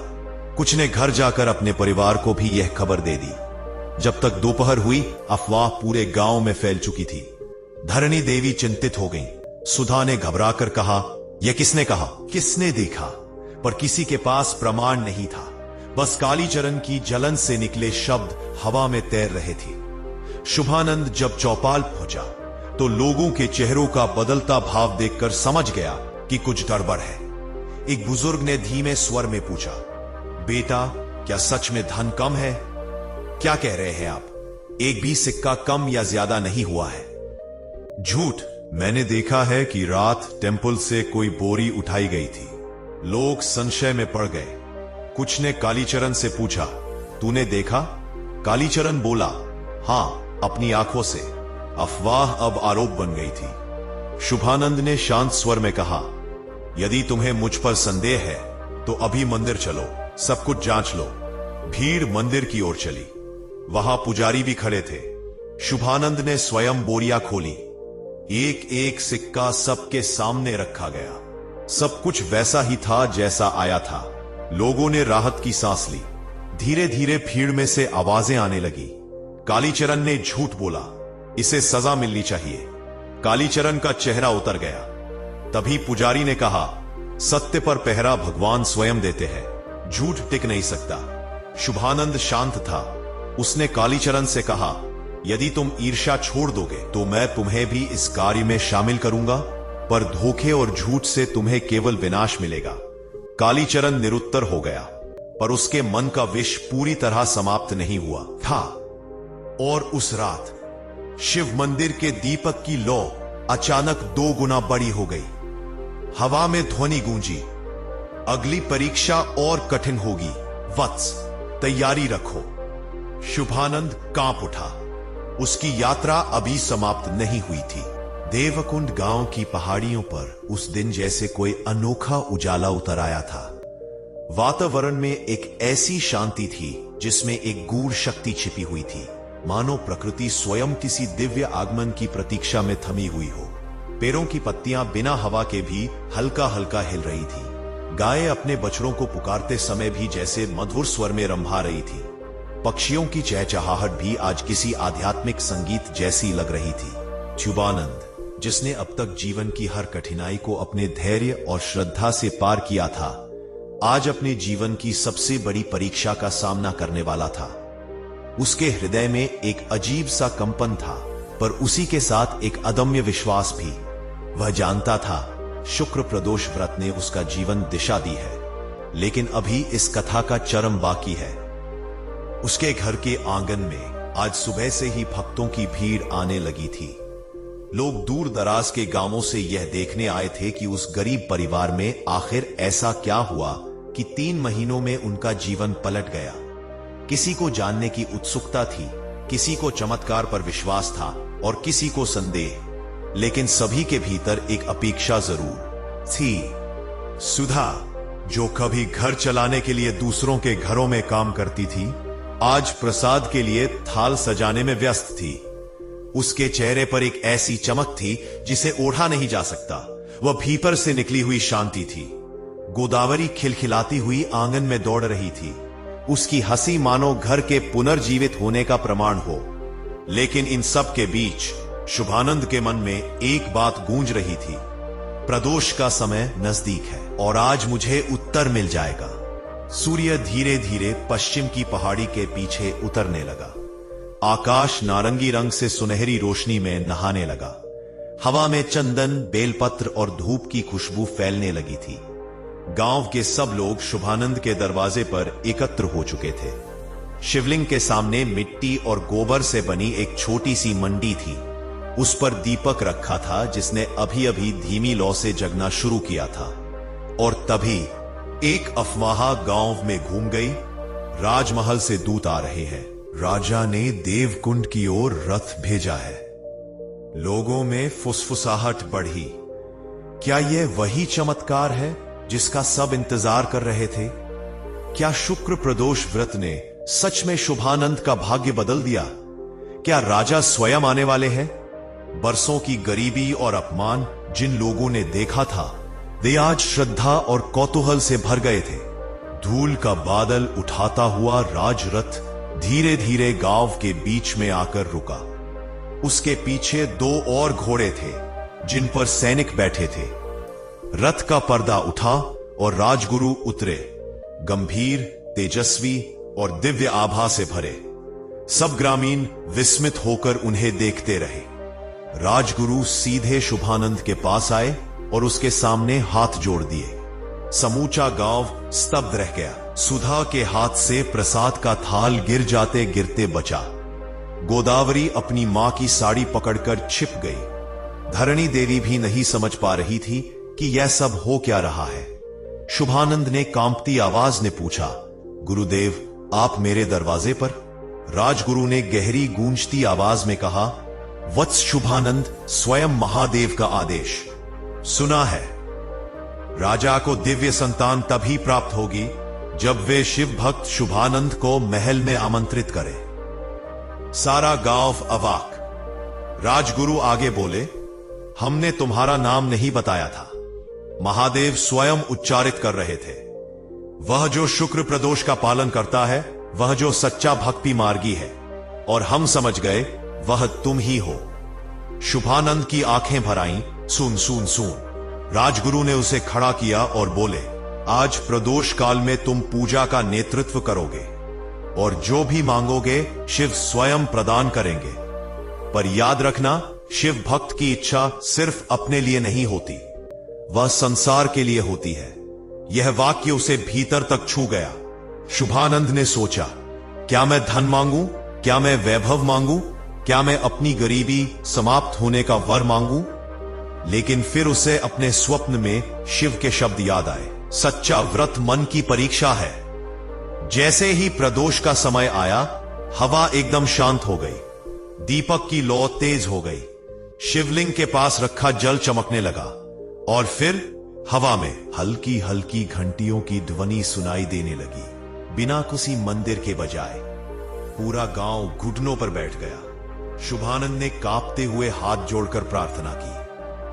कुछ ने घर जाकर अपने परिवार को भी यह खबर दे दी। जब तक दोपहर हुई, अफवाह पूरे गांव में फैल चुकी थी। धरणी देवी चिंतित हो गईं। सुधा ने घबराकर कहा, यह किसने कहा? किसने देखा? पर किसी के पास प्रमाण नहीं था। बस कालीचरण की जलन से निकले शब्द हवा में तैर रहे थे। शुभानंद जब चौपाल पहुंचा तो लोगों के चेहरों का बदलता भाव देखकर समझ गया कि कुछ गड़बड़ है। एक बुजुर्ग ने धीमे स्वर में पूछा, बेटा, क्या सच में धन कम है? क्या कह रहे हैं आप? एक भी सिक्का कम या ज्यादा नहीं हुआ है। झूठ। मैंने देखा है कि रात टेंपल से कोई बोरी उठाई गई थी। लोग संशय में पड़ गए। कुछ ने कालीचरण से पूछा, तूने देखा? कालीचरण बोला, हां, अपनी आंखों से। अफवाह अब आरोप बन गई थी। शुभानंद ने शांत स्वर में कहा, यदि तुम्हें मुझ पर संदेह है तो अभी मंदिर चलो, सब कुछ जांच लो। भीड़ मंदिर की ओर चली। वहां पुजारी भी खड़े थे। शुभानंद ने स्वयं बोरियां खोली। एक एक सिक्का सबके सामने रखा गया। सब कुछ वैसा ही था जैसा आया था। लोगों ने राहत की सांस ली। धीरे धीरे भीड़ में से आवाजें आने लगी। कालीचरण ने झूठ बोला, इसे सजा मिलनी चाहिए। कालीचरण का चेहरा उतर गया। तभी पुजारी ने कहा, सत्य पर पहरा भगवान स्वयं देते हैं, झूठ टिक नहीं सकता। शुभानंद शांत था। उसने कालीचरण से कहा, यदि तुम ईर्ष्या छोड़ दोगे तो मैं तुम्हें भी इस कार्य में शामिल करूंगा, पर धोखे और झूठ से तुम्हें केवल विनाश मिलेगा। कालीचरण निरुत्तर हो गया, पर उसके मन का विष पूरी तरह समाप्त नहीं हुआ था। और उस रात शिव मंदिर के दीपक की लौ अचानक 2 गुना बड़ी हो गई। हवा में ध्वनि गूंजी, अगली परीक्षा और कठिन होगी, वत्स, तैयारी रखो। शुभानंद कांप उठा। उसकी यात्रा अभी समाप्त नहीं हुई थी। देवकुंड गांव की पहाड़ियों पर उस दिन जैसे कोई अनोखा उजाला उतर आया था। वातावरण में एक ऐसी शांति थी जिसमें एक गूढ़ शक्ति छिपी हुई थी, मानो प्रकृति स्वयं किसी दिव्य आगमन की प्रतीक्षा में थमी हुई हो। पेड़ों की पत्तियां बिना हवा के भी हल्का हल्का हिल रही थी। गायें अपने बछड़ों को पुकारते समय भी जैसे मधुर स्वर में रंभा रही थी। पक्षियों की चहचहाहट भी आज किसी आध्यात्मिक संगीत जैसी लग रही थी। शुभानंद, जिसने अब तक जीवन की हर कठिनाई को अपने धैर्य और श्रद्धा से पार किया था, आज अपने जीवन की सबसे बड़ी परीक्षा का सामना करने वाला था। उसके हृदय में एक अजीब सा कंपन था, पर उसी के साथ एक अदम्य विश्वास भी। वह जानता था शुक्र प्रदोष व्रत ने उसका जीवन दिशा दी है, लेकिन अभी इस कथा का चरम बाकी है। उसके घर के आंगन में आज सुबह से ही भक्तों की भीड़ आने लगी थी। लोग दूर दराज के गांवों से यह देखने आए थे कि उस गरीब परिवार में आखिर ऐसा क्या हुआ कि 3 महीनों में उनका जीवन पलट गया। किसी को जानने की उत्सुकता थी, किसी को चमत्कार पर विश्वास था और किसी को संदेह, लेकिन सभी के भीतर एक अपेक्षा जरूर थी। सुधा, जो कभी घर चलाने के लिए दूसरों के घरों में काम करती थी, आज प्रसाद के लिए थाल सजाने में व्यस्त थी। उसके चेहरे पर एक ऐसी चमक थी जिसे ओढ़ा नहीं जा सकता। वह भीतर से निकली हुई शांति थी। गोदावरी खिलखिलाती हुई आंगन में दौड़ रही थी। उसकी हंसी मानो घर के पुनर्जीवित होने का प्रमाण हो। लेकिन इन सब के बीच शुभानंद के मन में एक बात गूंज रही थी, प्रदोष का समय नजदीक है और आज मुझे उत्तर मिल जाएगा। सूर्य धीरे धीरे पश्चिम की पहाड़ी के पीछे उतरने लगा। आकाश नारंगी रंग से सुनहरी रोशनी में नहाने लगा। हवा में चंदन, बेलपत्र और धूप की खुशबू फैलने लगी थी। गांव के सब लोग शुभानंद के दरवाजे पर एकत्र हो चुके थे। शिवलिंग के सामने मिट्टी और गोबर से बनी एक छोटी सी मंडी थी। उस पर दीपक रखा था जिसने अभी अभी धीमी लौ से जगना शुरू किया था। और तभी एक अफवाह गांव में घूम गई। राजमहल से दूत आ रहे हैं। राजा ने देवकुंड की ओर रथ भेजा है। लोगों में फुसफुसाहट बढ़ी। क्या यह वही चमत्कार है जिसका सब इंतजार कर रहे थे? क्या शुक्र प्रदोष व्रत ने सच में शुभानंद का भाग्य बदल दिया? क्या राजा स्वयं आने वाले हैं? बरसों की गरीबी और अपमान जिन लोगों ने देखा था, वे आज श्रद्धा और कौतूहल से भर गए थे। धूल का बादल उठाता हुआ राजरथ धीरे धीरे गांव के बीच में आकर रुका। उसके पीछे 2 और घोड़े थे जिन पर सैनिक बैठे थे। रथ का पर्दा उठा और राजगुरु उतरे, गंभीर, तेजस्वी और दिव्य आभा से भरे। सब ग्रामीण विस्मित होकर उन्हें देखते रहे। राजगुरु सीधे शुभानंद के पास आए और उसके सामने हाथ जोड़ दिए। समूचा गांव स्तब्ध रह गया। सुधा के हाथ से प्रसाद का थाल गिर जाते गिरते बचा। गोदावरी अपनी मां की साड़ी पकड़कर छिप गई। धरणी देवी भी नहीं समझ पा रही थी कि यह सब हो क्या रहा है। शुभानंद ने कांपती आवाज में पूछा, गुरुदेव, आप मेरे दरवाजे पर? राजगुरु ने गहरी गूंजती आवाज में कहा, वत्स शुभानंद, स्वयं महादेव का आदेश। सुना है, राजा को दिव्य संतान तभी प्राप्त होगी जब वे शिव भक्त शुभानंद को महल में आमंत्रित करें। सारा गांव अवाक। राजगुरु आगे बोले, हमने तुम्हारा नाम नहीं बताया था। महादेव स्वयं उच्चारित कर रहे थे, वह जो शुक्र प्रदोष का पालन करता है, वह जो सच्चा भक्ति मार्गी है, और हम समझ गए वह तुम ही हो। शुभानंद की आंखें भर आईं। सुन सुन सुन। राजगुरु ने उसे खड़ा किया और बोले, आज प्रदोष काल में तुम पूजा का नेतृत्व करोगे और जो भी मांगोगे शिव स्वयं प्रदान करेंगे। पर याद रखना, शिव भक्त की इच्छा सिर्फ अपने लिए नहीं होती, वह संसार के लिए होती है। यह वाक्य उसे भीतर तक छू गया। शुभानंद ने सोचा, क्या मैं धन मांगू? क्या मैं वैभव मांगू? क्या मैं अपनी गरीबी समाप्त होने का वर मांगू? लेकिन फिर उसे अपने स्वप्न में शिव के शब्द याद आए, सच्चा व्रत मन की परीक्षा है। जैसे ही प्रदोष का समय आया, हवा एकदम शांत हो गई। दीपक की लौ तेज हो गई। शिवलिंग के पास रखा जल चमकने लगा और फिर हवा में हल्की हल्की घंटियों की ध्वनि सुनाई देने लगी। बिना किसी मंदिर के बजाय पूरा गांव घुटनों पर बैठ गया। शुभानंद ने कांपते हुए हाथ जोड़कर प्रार्थना की,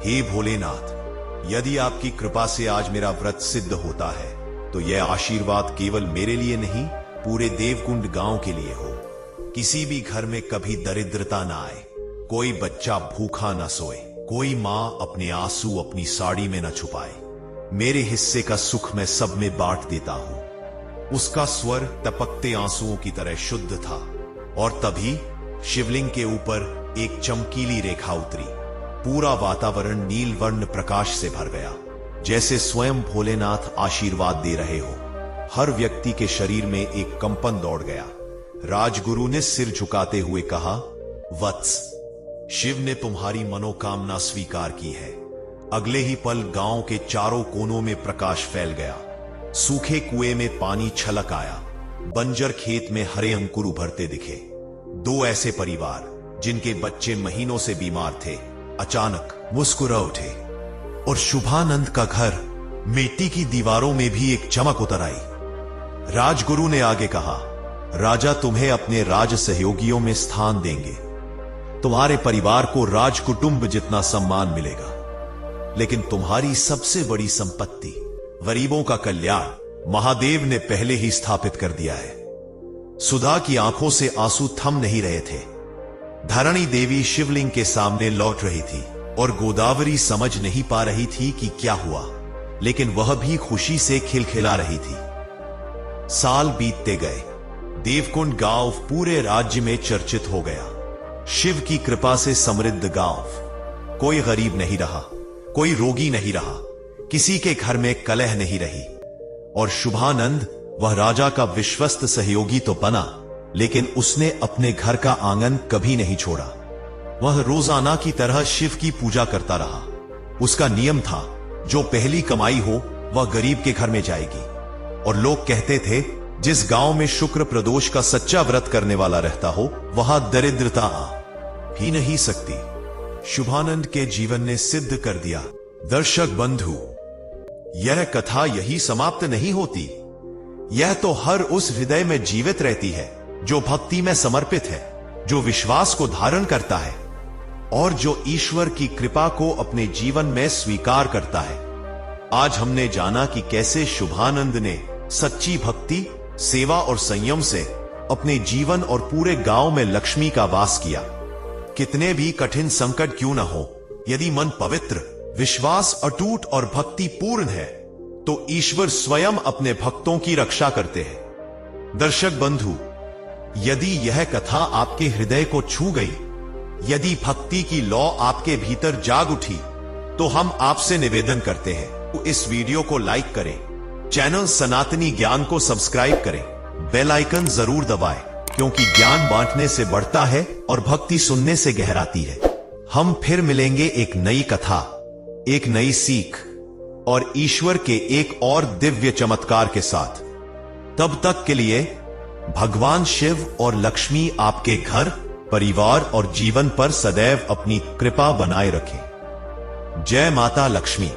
हे भोलेनाथ, यदि आपकी कृपा से आज मेरा व्रत सिद्ध होता है तो यह आशीर्वाद केवल मेरे लिए नहीं, पूरे देवकुंड गांव के लिए हो। किसी भी घर में कभी दरिद्रता ना आए, कोई बच्चा भूखा ना सोए, कोई मां अपने आंसू अपनी साड़ी में न छुपाए। मेरे हिस्से का सुख मैं सब में बांट देता हूं। उसका स्वर टपकते आंसुओं की तरह शुद्ध था और तभी शिवलिंग के ऊपर एक चमकीली रेखा उतरी। पूरा वातावरण नील वर्ण प्रकाश से भर गया, जैसे स्वयं भोलेनाथ आशीर्वाद दे रहे हो। हर व्यक्ति के शरीर में एक कंपन दौड़ गया। राजगुरु ने सिर झुकाते हुए कहा, वत्स, शिव ने तुम्हारी मनोकामना स्वीकार की है। अगले ही पल गांव के चारों कोनों में प्रकाश फैल गया। सूखे कुएं में पानी छलक आया। बंजर खेत में हरे अंकुर उभरते दिखे। दो ऐसे परिवार जिनके बच्चे महीनों से बीमार थे, अचानक मुस्कुरा उठे और शुभानंद का घर मिट्टी की दीवारों में भी एक चमक उतर आई। राजगुरु ने आगे कहा, राजा तुम्हें अपने राज सहयोगियों में स्थान देंगे। तुम्हारे परिवार को राज कुटुंब जितना सम्मान मिलेगा, लेकिन तुम्हारी सबसे बड़ी संपत्ति, गरीबों का कल्याण, महादेव ने पहले ही स्थापित कर दिया है। सुधा की आंखों से आंसू थम नहीं रहे थे। धरणी देवी शिवलिंग के सामने लौट रही थी और गोदावरी समझ नहीं पा रही थी कि क्या हुआ, लेकिन वह भी खुशी से खिलखिला रही थी। साल बीतते गए। देवकुंड गांव पूरे राज्य में चर्चित हो गया। शिव की कृपा से समृद्ध गांव। कोई गरीब नहीं रहा, कोई रोगी नहीं रहा, किसी के घर में कलह नहीं रही। और शुभानंद, वह राजा का विश्वस्त सहयोगी तो बना, लेकिन उसने अपने घर का आंगन कभी नहीं छोड़ा। वह रोजाना की तरह शिव की पूजा करता रहा। उसका नियम था, जो पहली कमाई हो वह गरीब के घर में जाएगी। और लोग कहते थे, जिस गांव में शुक्र प्रदोष का सच्चा व्रत करने वाला रहता हो, वहां दरिद्रता आ ही नहीं सकती। शुभानंद के जीवन ने सिद्ध कर दिया। दर्शक बंधु, यह कथा यही समाप्त नहीं होती। यह तो हर उस हृदय में जीवित रहती है जो भक्ति में समर्पित है, जो विश्वास को धारण करता है और जो ईश्वर की कृपा को अपने जीवन में स्वीकार करता है। आज हमने जाना कि कैसे शुभानंद ने सच्ची भक्ति, सेवा और संयम से अपने जीवन और पूरे गांव में लक्ष्मी का वास किया। कितने भी कठिन संकट क्यों न हो, यदि मन पवित्र, विश्वास अटूट और भक्ति पूर्ण है, तो ईश्वर स्वयं अपने भक्तों की रक्षा करते हैं। दर्शक बंधु, यदि यह कथा आपके हृदय को छू गई, यदि भक्ति की लौ आपके भीतर जाग उठी, तो हम आपसे निवेदन करते हैं, इस वीडियो को लाइक करें, चैनल सनातनी ज्ञान को सब्सक्राइब करें, बेल आइकन जरूर दबाएं, क्योंकि ज्ञान बांटने से बढ़ता है और भक्ति सुनने से गहराती है। हम फिर मिलेंगे एक नई कथा, एक नई सीख और ईश्वर के एक और दिव्य चमत्कार के साथ। तब तक के लिए भगवान शिव और लक्ष्मी आपके घर, परिवार और जीवन पर सदैव अपनी कृपा बनाए रखें। जय माता लक्ष्मी।